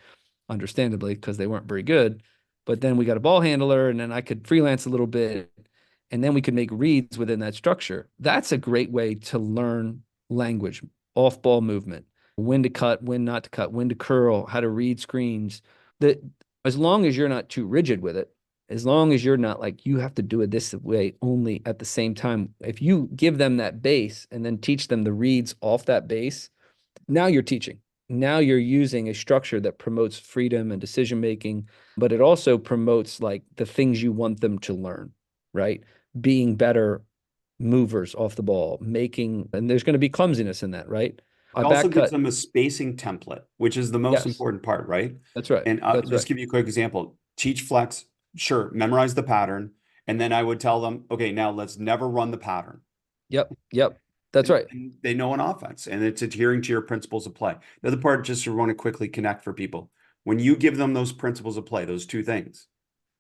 understandably, because they weren't very good. But then we got a ball handler and then I could freelance a little bit and then we could make reads within that structure. That's a great way to learn language, off ball movement, when to cut, when not to cut, when to curl, how to read screens. That as long as you're not too rigid with it, as long as you're not like you have to do it this way only at the same time, if you give them that base and then teach them the reads off that base, now you're teaching. Now you're using a structure that promotes freedom and decision making, but it also promotes like the things you want them to learn, right? Being better movers off the ball, and there's going to be clumsiness in that, right? It I also back gives cut. them a spacing template, which is the most Yes, important part, right? that's right. And That's just right. give you a quick example. Teach flex, sure, memorize the pattern. And then I would tell them, okay, now let's never run the pattern. Yep. Yep. That's right. And they know an offense and it's adhering to your principles of play. The other part, just to want to quickly connect for people. When you give them those principles of play, those two things,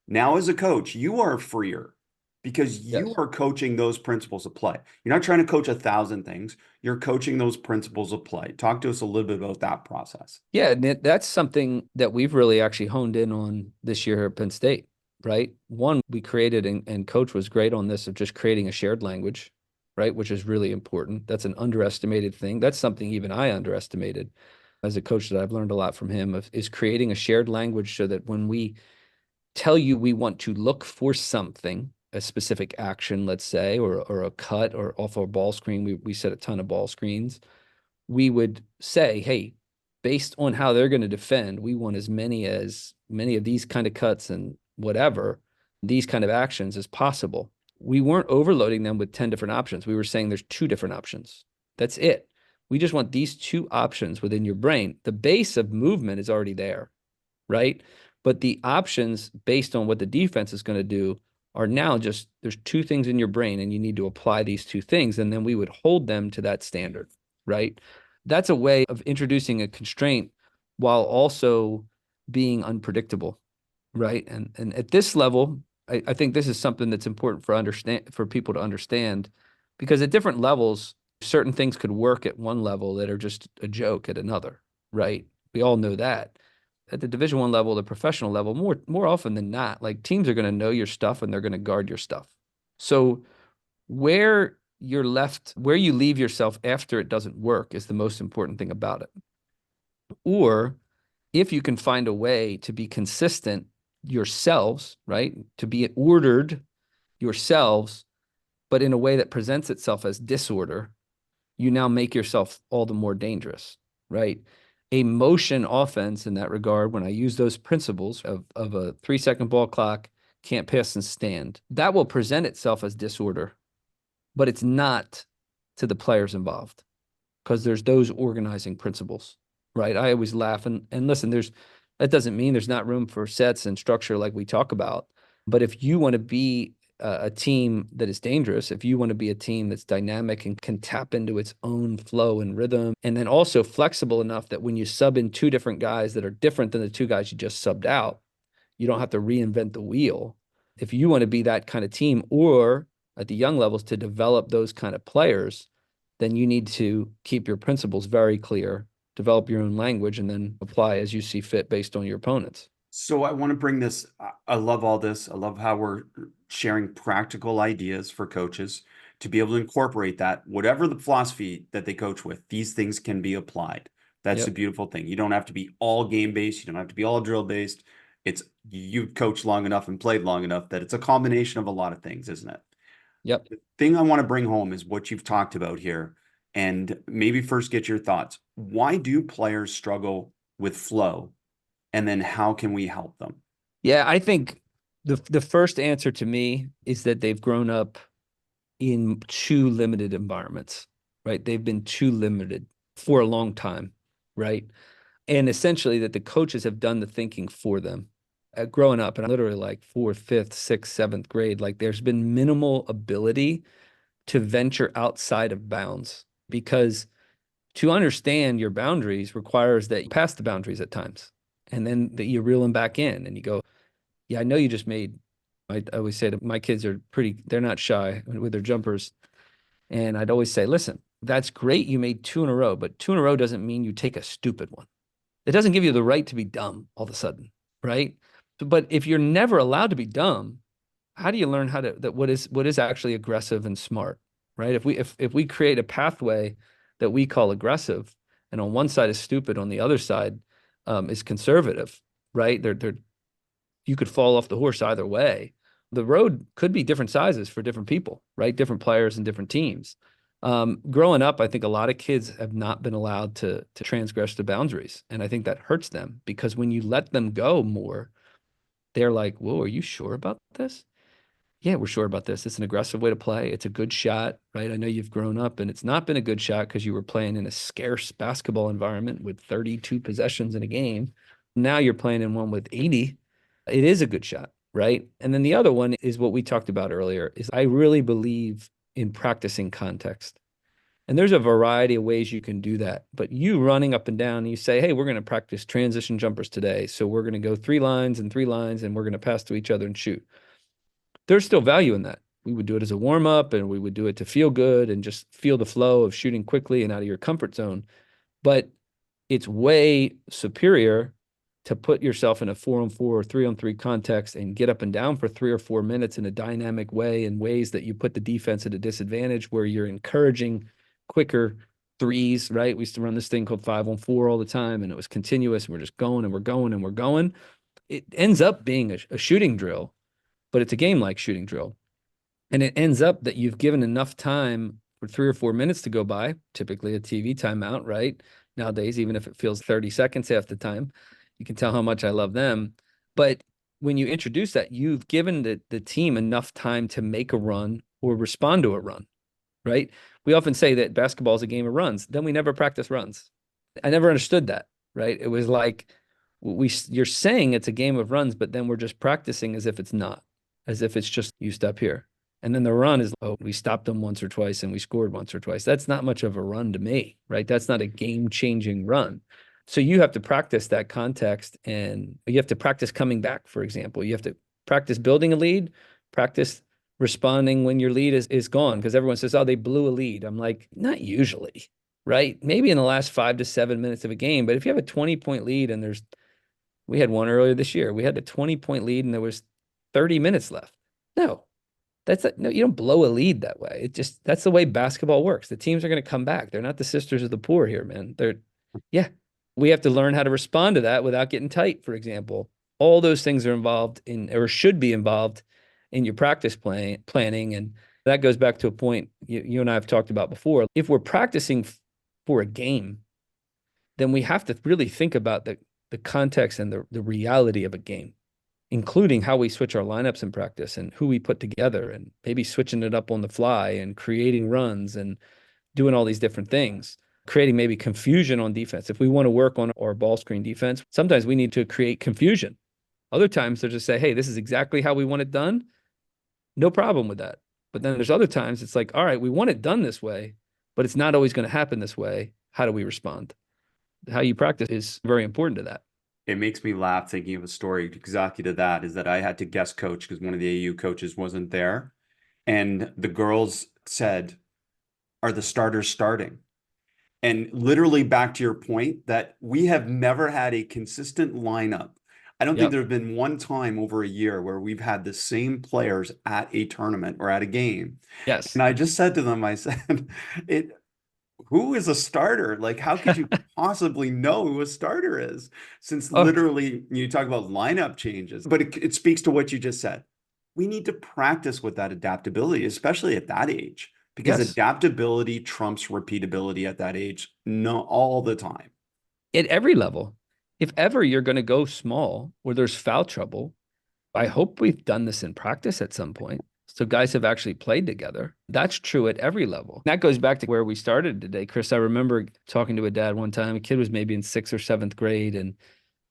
now as a coach, you are freer because you Yes. are coaching those principles of play. You're not trying to coach 1,000 things. You're coaching those principles of play. Talk to us a little bit about that process. Yeah, and that's something that we've really actually honed in on this year at Penn State, right? One, we created, and Coach was great on this of just creating a shared language, right? Which is really important. That's an underestimated thing. That's something even I underestimated as a coach that I've learned a lot from him is creating a shared language so that when we tell you we want to look for something, a specific action, let's say, or a cut or off our ball screen, we set a ton of ball screens. We would say, hey, based on how they're going to defend, we want as many of these kind of cuts and whatever, these kind of actions as possible. We weren't overloading them with 10 different options. We were saying there's 2 different options. That's it. We just want these 2 options within your brain. The base of movement is already there, right? But the options based on what the defense is going to do are now just there's 2 things in your brain and you need to apply these 2 things. And then we would hold them to that standard, right? That's a way of introducing a constraint while also being unpredictable, right? And at this level, I think this is something that's important for people to understand because at different levels, certain things could work at one level that are just a joke at another, right? We all know that. At the Division I level, the professional level, more often than not, like teams are going to know your stuff and they're going to guard your stuff. So where you leave yourself after it doesn't work is the most important thing about it. Or if you can find a way to be consistent yourselves, right? To be ordered yourselves, but in a way that presents itself as disorder, you now make yourself all the more dangerous, right? A motion offense in that regard, when I use those principles of a 3-second ball clock, can't pass and stand, that will present itself as disorder, but it's not to the players involved because there's those organizing principles, right? I always laugh and listen, that doesn't mean there's not room for sets and structure like we talk about. But if you want to be a team that is dangerous, if you want to be a team that's dynamic and can tap into its own flow and rhythm, and then also flexible enough that when you sub in two different guys that are different than the two guys you just subbed out, you don't have to reinvent the wheel. If you want to be that kind of team, or at the young levels to develop those kind of players, then you need to keep your principles very clear, develop your own language, and then apply as you see fit based on your opponents. So I want to bring this. I love all this. I love how we're sharing practical ideas for coaches to be able to incorporate that, whatever the philosophy that they coach with, these things can be applied. That's the beautiful thing. You don't have to be all game based. You don't have to be all drill based. It's you've coached long enough and played long enough that it's a combination of a lot of things, isn't it? Yep. The thing I want to bring home is what you've talked about here, and maybe first get your thoughts. Why do players struggle with flow? And then how can we help them? Yeah, I think the first answer to me is that they've grown up in too limited environments, right? They've been too limited for a long time, right? And essentially that the coaches have done the thinking for them. Growing up, and literally like fourth, fifth, sixth, seventh grade, like there's been minimal ability to venture outside of bounds because to understand your boundaries requires that you pass the boundaries at times and then that you reel them back in and you go, yeah, I know you just made, I always say to my kids they're not shy with their jumpers. And I'd always say, listen, that's great. You made two in a row, but two in a row doesn't mean you take a stupid one. It doesn't give you the right to be dumb all of a sudden, right? But if you're never allowed to be dumb, how do you learn that what is actually aggressive and smart, right? If we create a pathway that we call aggressive, and on one side is stupid, on the other side is conservative, right? They're you could fall off the horse either way. The road could be different sizes for different people, right? Different players and different teams. Growing up, I think a lot of kids have not been allowed to transgress the boundaries, and I think that hurts them because when you let them go more, they're like, "Whoa, are you sure about this?" Yeah, we're sure about this. It's an aggressive way to play. It's a good shot, right? I know you've grown up and it's not been a good shot because you were playing in a scarce basketball environment with 32 possessions in a game. Now you're playing in one with 80. It is a good shot, right? And then the other one is what we talked about earlier is I really believe in practicing context. And there's a variety of ways you can do that. But you running up and down, and you say, hey, we're going to practice transition jumpers today. So we're going to go 3 lines and 3 lines, and we're going to pass to each other and shoot. There's still value in that. We would do it as a warm up and we would do it to feel good and just feel the flow of shooting quickly and out of your comfort zone. But it's way superior to put yourself in a 4-on-4 or 3-on-3 context and get up and down for 3 or 4 minutes in a dynamic way, in ways that you put the defense at a disadvantage, where you're encouraging quicker threes, right? We used to run this thing called 5-on-4 all the time, and it was continuous. And we're just going and we're going and we're going. It ends up being a shooting drill, but it's a game-like shooting drill. And it ends up that you've given enough time for 3 or 4 minutes to go by, typically a TV timeout, right? Nowadays, even if it feels 30 seconds half the time, you can tell how much I love them. But when you introduce that, you've given the team enough time to make a run or respond to a run, right? We often say that basketball is a game of runs. Then we never practice runs. I never understood that, right? It was like you're saying it's a game of runs, but then we're just practicing as if it's not, as if it's just you step here. And then the run is, oh, we stopped them once or twice and we scored once or twice. That's not much of a run to me, right? That's not a game-changing run. So you have to practice that context, and you have to practice coming back, for example. You have to practice building a lead, practice responding when your lead is gone, because everyone says, oh, they blew a lead. I'm like, not usually, right? Maybe in the last 5 to 7 minutes of a game, but if you have a 20-point lead and we had one earlier this year, we had a 20-point lead and there was 30 minutes left. No, no, you don't blow a lead that way. That's the way basketball works. The teams are going to come back. They're not the sisters of the poor here, man. Yeah, we have to learn how to respond to that without getting tight, for example. All those things are involved in, or should be involved in your practice planning. And that goes back to a point you and I have talked about before. If we're practicing for a game, then we have to really think about the context and the reality of a game. including how we switch our lineups in practice and who we put together and maybe switching it up on the fly and creating runs and doing all these different things, creating maybe confusion on defense. If we want to work on our ball screen defense, sometimes we need to create confusion. Other times they'll just say, hey, this is exactly how we want it done. No problem with that. But then there's other times it's like, all right, we want it done this way, but it's not always going to happen this way. How do we respond? How you practice is very important to that. It makes me laugh thinking of a story exactly to that, is that I had to guest coach because one of the AU coaches wasn't there. And the girls said, are the starters starting? And literally back to your point that we have never had a consistent lineup. I don't think Yep. there's been one time over a year where we've had the same players at a tournament or at a game. Yes. And I just said to them, I said, it, who is a starter? Like, how could you possibly know who a starter is? Since Oh, literally you talk about lineup changes, but it speaks to what you just said. We need to practice with that adaptability, especially at that age, because yes. adaptability trumps repeatability at that age, no, all the time. At every level. If ever you're going to go small where there's foul trouble, I hope we've done this in practice at some point. So guys have actually played together. That's true at every level. That goes back to where we started today, Chris. I remember talking to a dad one time. A kid was maybe in 6th or 7th grade, and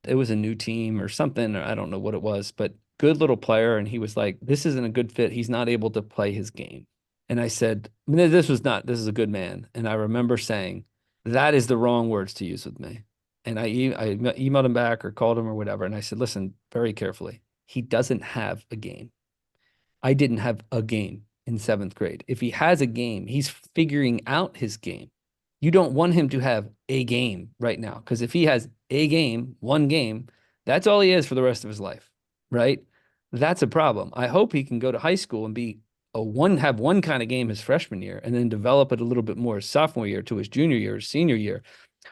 it was a new team or something, or I don't know what it was, but good little player. And he was like, this isn't a good fit. He's not able to play his game. And I said, this is a good man. And I remember saying, that is the wrong words to use with me. And I emailed him back or called him or whatever. And I said, listen, very carefully, he doesn't have a game. I didn't have a game in 7th grade. If he has a game, he's figuring out his game. You don't want him to have a game right now, because if he has a game, one game, that's all he is for the rest of his life, right? That's a problem. I hope he can go to high school and have one kind of game his freshman year and then develop it a little bit more his sophomore year to his junior year, his senior year.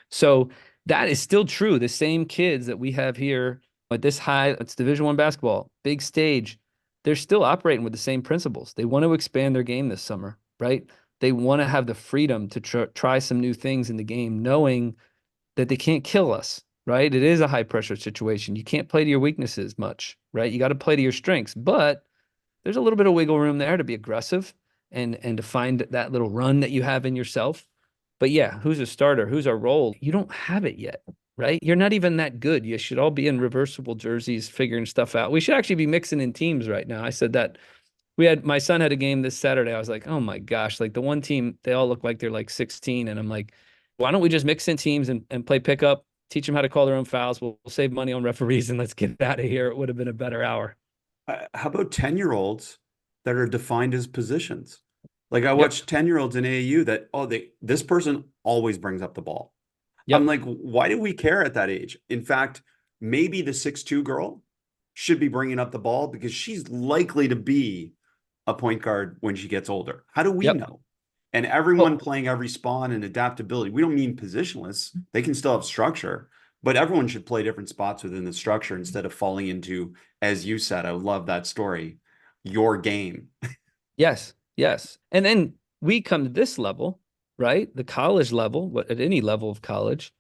So that is still true. The same kids that we have here at this high, it's Division I basketball, big stage, they're still operating with the same principles. They want to expand their game this summer, right? They want to have the freedom to try some new things in the game, knowing that they can't kill us, right? It is a high pressure situation. You can't play to your weaknesses much, right? You got to play to your strengths, but there's a little bit of wiggle room there to be aggressive and to find that little run that you have in yourself. But yeah, who's a starter? Who's our role? You don't have it yet, right? You're not even that good. You should all be in reversible jerseys, figuring stuff out. We should actually be mixing in teams right now. I said that my son had a game this Saturday. I was like, oh my gosh, like the one team, they all look like they're like 16. And I'm like, why don't we just mix in teams and play pickup, teach them how to call their own fouls. We'll save money on referees and let's get out of here. It would have been a better hour. How about 10-year-olds that are defined as positions? Like I Yep. watched 10-year-olds in AAU that, this person always brings up the ball. I'm Yep. like, why do we care at that age? In fact, maybe the 6'2" girl should be bringing up the ball because she's likely to be a point guard when she gets older. How do we Yep. know? And everyone Well, playing every spawn and adaptability. We don't mean positionless. They can still have structure, but everyone should play different spots within the structure instead of falling into, as you said, I love that story, your game. yes. Yes. And then we come to this level, right? The college level, at any level of college,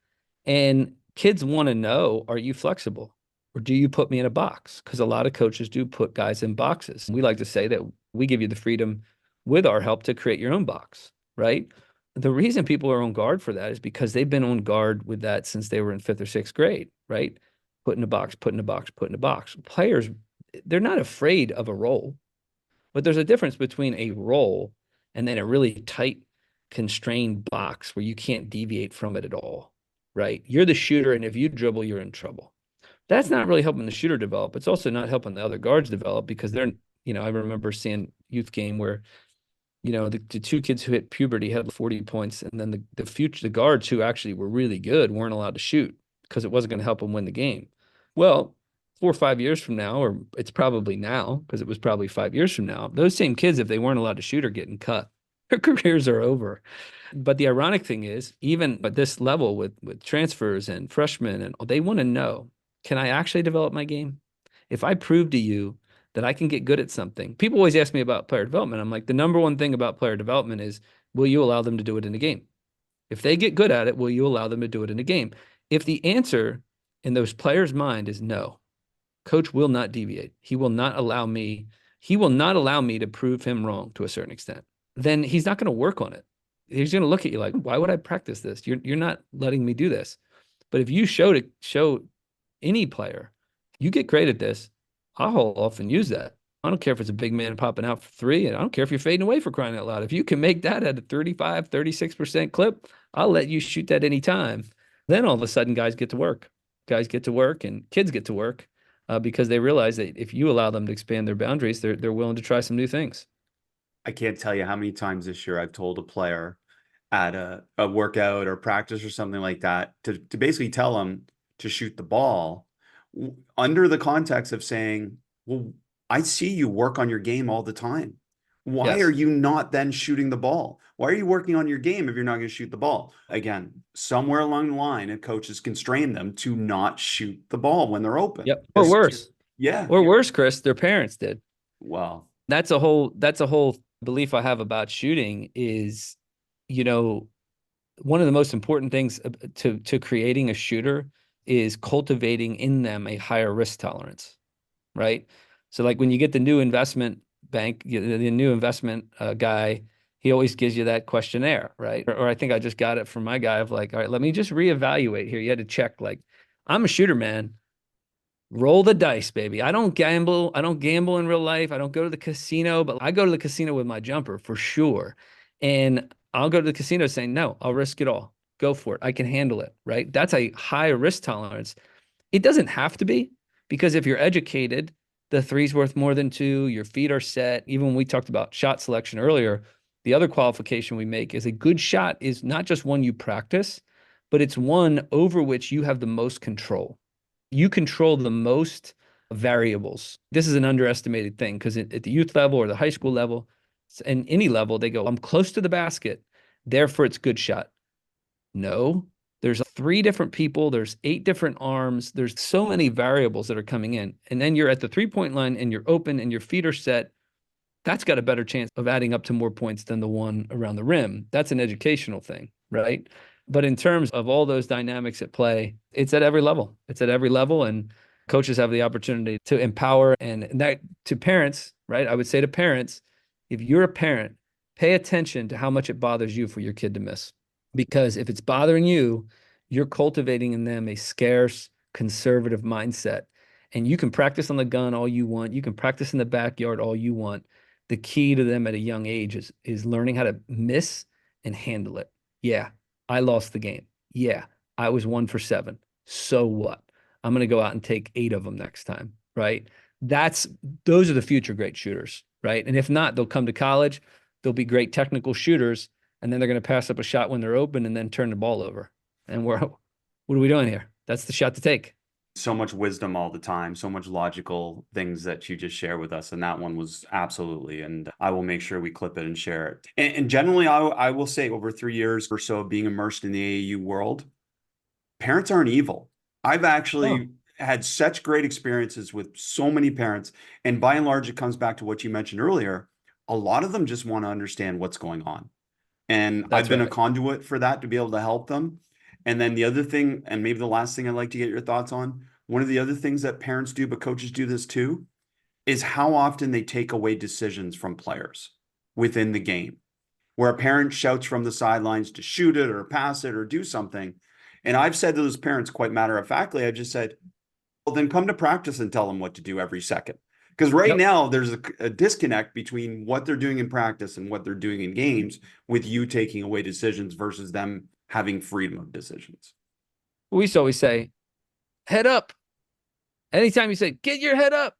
and kids want to know, are you flexible or do you put me in a box? Because a lot of coaches do put guys in boxes. We like to say that we give you the freedom with our help to create your own box, right? The reason people are on guard for that is because they've been on guard with that since they were in 5th or 6th grade, right? Put in a box, put in a box, put in a box. Players, they're not afraid of a role, but there's a difference between a role and then a really tight, constrained box where you can't deviate from it at all, right? You're the shooter, and if you dribble, you're in trouble. That's not really helping the shooter develop. It's also not helping the other guards develop because I remember seeing youth game where, the two kids who hit puberty had 40 points, and then the guards who actually were really good weren't allowed to shoot because it wasn't going to help them win the game. Well, 4 or 5 years from now, or it's probably now because it was probably 5 years from now, those same kids, if they weren't allowed to shoot, are getting cut. Their careers are over. But the ironic thing is, even at this level with transfers and freshmen, and they want to know, can I actually develop my game? If I prove to you that I can get good at something, people always ask me about player development. I'm like, the number one thing about player development is, will you allow them to do it in a game? If they get good at it, will you allow them to do it in a game? If the answer in those players' mind is no, Coach will not deviate. He will not allow me to prove him wrong to a certain extent. Then he's not going to work on it. He's going to look at you like, why would I practice this? You're not letting me do this. But if you show any player, you get great at this, I'll often use that. I don't care if it's a big man popping out for three, and I don't care if you're fading away for crying out loud. If you can make that at a 35, 36% clip, I'll let you shoot that anytime. Then all of a sudden, guys get to work. Guys get to work and kids get to work because they realize that if you allow them to expand their boundaries, they're willing to try some new things. I can't tell you how many times this year I've told a player at a workout or practice or something like that to basically tell them to shoot the ball under the context of saying, well, I see you work on your game all the time. Why Yes. are you not then shooting the ball? Why are you working on your game if you're not going to shoot the ball? Again, somewhere along the line, a coach has constrained them to not shoot the ball when they're open. Yep. Or worse. Yeah. Or worse, Chris, their parents did. Well, That's a whole belief I have about shooting is, one of the most important things to creating a shooter is cultivating in them a higher risk tolerance, right? So like when you get the new investment bank, the new investment guy, he always gives you that questionnaire, right? Or I think I just got it from my guy of like, all right, let me just reevaluate here. You had to check like, I'm a shooter, man. Roll the dice, baby. I don't gamble. I don't gamble in real life. I don't go to the casino, but I go to the casino with my jumper for sure. And I'll go to the casino saying, no, I'll risk it all. Go for it. I can handle it, right? That's a high risk tolerance. It doesn't have to be, because if you're educated, the three's worth more than two, your feet are set. Even when we talked about shot selection earlier, the other qualification we make is a good shot is not just one you practice, but it's one over which you have the most control. You control the most variables. This is an underestimated thing because at the youth level or the high school level and any level, they go, I'm close to the basket, therefore it's good shot. No, there's 3 different people, there's 8 different arms, there's so many variables that are coming in. And then you're at the 3-point line and you're open and your feet are set. That's got a better chance of adding up to more points than the one around the rim. That's an educational thing, right? But in terms of all those dynamics at play, it's at every level. It's at every level. And coaches have the opportunity to empower and that to parents, right? I would say to parents, if you're a parent, pay attention to how much it bothers you for your kid to miss. Because if it's bothering you, you're cultivating in them a scarce, conservative mindset. And you can practice on the gun all you want. You can practice in the backyard all you want. The key to them at a young age is learning how to miss and handle it. Yeah, I lost the game. Yeah, I was 1 for 7. So what? I'm going to go out and take 8 of them next time, right? Those are the future great shooters, right? And if not, they'll come to college, they'll be great technical shooters, and then they're going to pass up a shot when they're open and then turn the ball over. And what are we doing here? That's the shot to take. So much wisdom all the time, so much logical things that you just share with us. And that one was absolutely, and I will make sure we clip it and share it. And generally, I will say over 3 years or so of being immersed in the AAU world, parents aren't evil. I've actually had such great experiences with so many parents. And by and large, it comes back to what you mentioned earlier. A lot of them just want to understand what's going on. And I've been a conduit for that to be able to help them. And then the other thing, and maybe the last thing I'd like to get your thoughts on, one of the other things that parents do, but coaches do this too, is how often they take away decisions from players within the game, where a parent shouts from the sidelines to shoot it or pass it or do something. And I've said to those parents quite matter-of-factly, I've just said, well, then come to practice and tell them what to do every second. Because right now there's a disconnect between what they're doing in practice and what they're doing in games with you taking away decisions versus them having freedom of decisions. We used to always say, head up. Anytime you say, get your head up,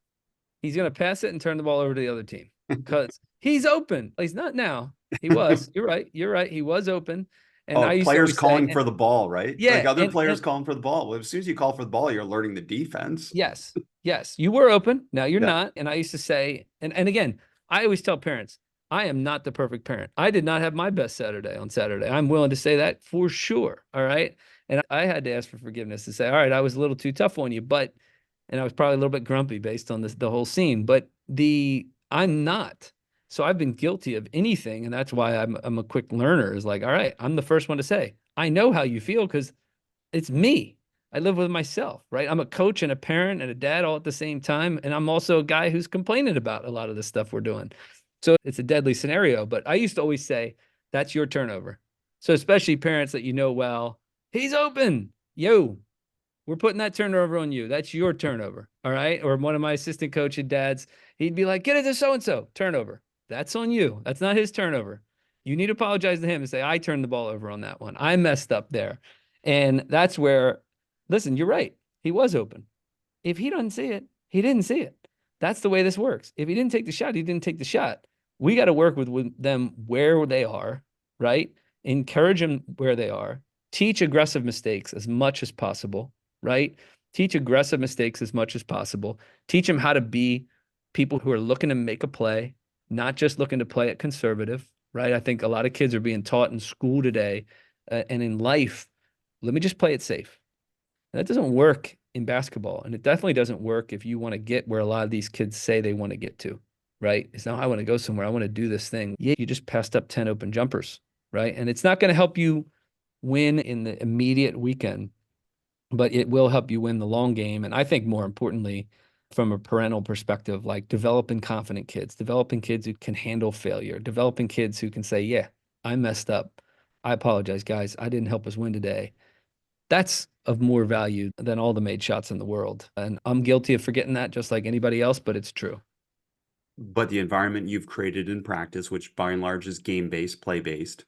he's going to pass it and turn the ball over to the other team because he's open. He's not now. He was. You're right. You're right. He was open. And players calling for the ball, right? Yeah. Like other players calling for the ball. Well, as soon as you call for the ball, you're alerting the defense. Yes. Yes. You were open. Now you're not. And I used to say, and again, I always tell parents, I am not the perfect parent. I did not have my best Saturday on Saturday. I'm willing to say that for sure. All right. And I had to ask for forgiveness to say, all right, I was a little too tough on you, and I was probably a little bit grumpy based on the whole scene, but I'm not. So I've been guilty of anything. And that's why I'm a quick learner is like, all right, I'm the first one to say, I know how you feel because it's me. I live with myself, right? I'm a coach and a parent and a dad all at the same time. And I'm also a guy who's complaining about a lot of the stuff we're doing. So it's a deadly scenario. But I used to always say, that's your turnover. So especially parents that you know well, he's open. Yo, we're putting that turnover on you. That's your turnover. All right. Or one of my assistant coach and dads, he'd be like, get it to so and so, turnover. That's on you. That's not his turnover. You need to apologize to him and say, I turned the ball over on that one. I messed up there. And that's where, listen, you're right. He was open. If he doesn't see it, he didn't see it. That's the way this works. If he didn't take the shot, he didn't take the shot. We got to work with them where they are, right? Encourage them where they are. Teach aggressive mistakes as much as possible, right? Teach aggressive mistakes as much as possible. Teach them how to be people who are looking to make a play, not just looking to play it conservative, right? I think a lot of kids are being taught in school today and in life, let me just play it safe. And that doesn't work in basketball. And it definitely doesn't work if you want to get where a lot of these kids say they want to get to, right? It's not, I want to go somewhere. I want to do this thing. Yeah, you just passed up 10 open jumpers, right? And it's not going to help you win in the immediate weekend, but it will help you win the long game. And I think more importantly, from a parental perspective, like developing confident kids, developing kids who can handle failure, developing kids who can say, yeah, I messed up. I apologize, guys. I didn't help us win today. That's of more value than all the made shots in the world. And I'm guilty of forgetting that just like anybody else, but it's true. But the environment you've created in practice, which by and large is game-based, play-based,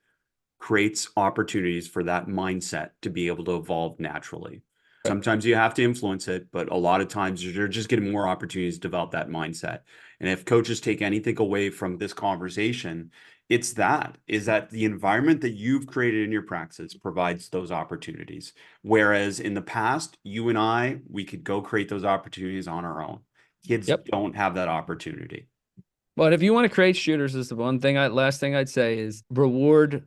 creates opportunities for that mindset to be able to evolve naturally. Right. Sometimes you have to influence it, but a lot of times you're just getting more opportunities to develop that mindset. And if coaches take anything away from this conversation, it's that the environment that you've created in your practice provides those opportunities. Whereas in the past, you and I, we could go create those opportunities on our own. Kids Yep. don't have that opportunity. But if you want to create shooters, is the last thing I'd say is reward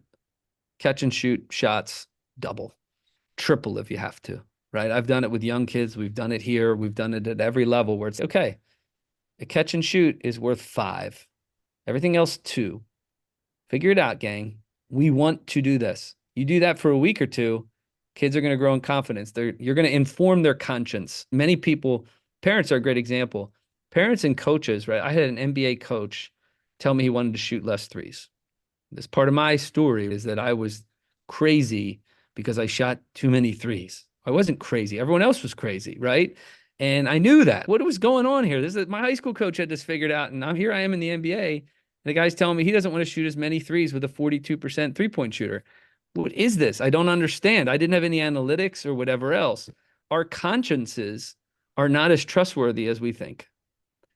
catch and shoot shots double, triple if you have to, right? I've done it with young kids. We've done it here. We've done it at every level where it's okay. A catch and shoot is worth 5. Everything else 2. Figure it out, gang. We want to do this. You do that for a week or two, kids are going to grow in confidence. You're going to inform their conscience. Many people, parents are a great example. Parents and coaches, right? I had an NBA coach tell me he wanted to shoot less threes. This part of my story is that I was crazy because I shot too many threes. I wasn't crazy. Everyone else was crazy, right? And I knew that. What was going on here? My high school coach had this figured out, and I am in the NBA, and the guy's telling me he doesn't want to shoot as many threes with a 42% three-point shooter. What is this? I don't understand. I didn't have any analytics or whatever else. Our consciences are not as trustworthy as we think.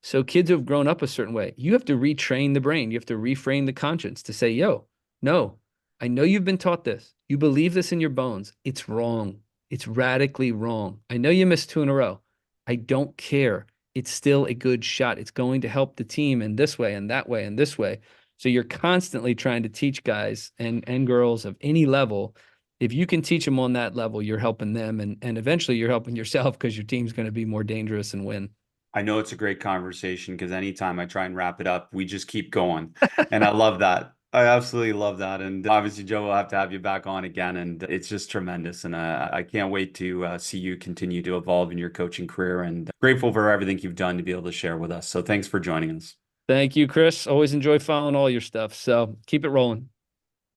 So kids who have grown up a certain way, you have to retrain the brain. You have to reframe the conscience to say, yo, no, I know you've been taught this. You believe this in your bones. It's wrong. It's radically wrong. I know you missed 2 in a row. I don't care. It's still a good shot. It's going to help the team in this way and that way and this way. So you're constantly trying to teach guys and girls of any level. If you can teach them on that level, you're helping them. And eventually you're helping yourself because your team's going to be more dangerous and win. I know it's a great conversation because anytime I try and wrap it up, we just keep going. And I love that. I absolutely love that. And obviously, Joe, will have to have you back on again. And it's just tremendous. And I can't wait to see you continue to evolve in your coaching career, and grateful for everything you've done to be able to share with us. So thanks for joining us. Thank you, Chris. Always enjoy following all your stuff. So keep it rolling.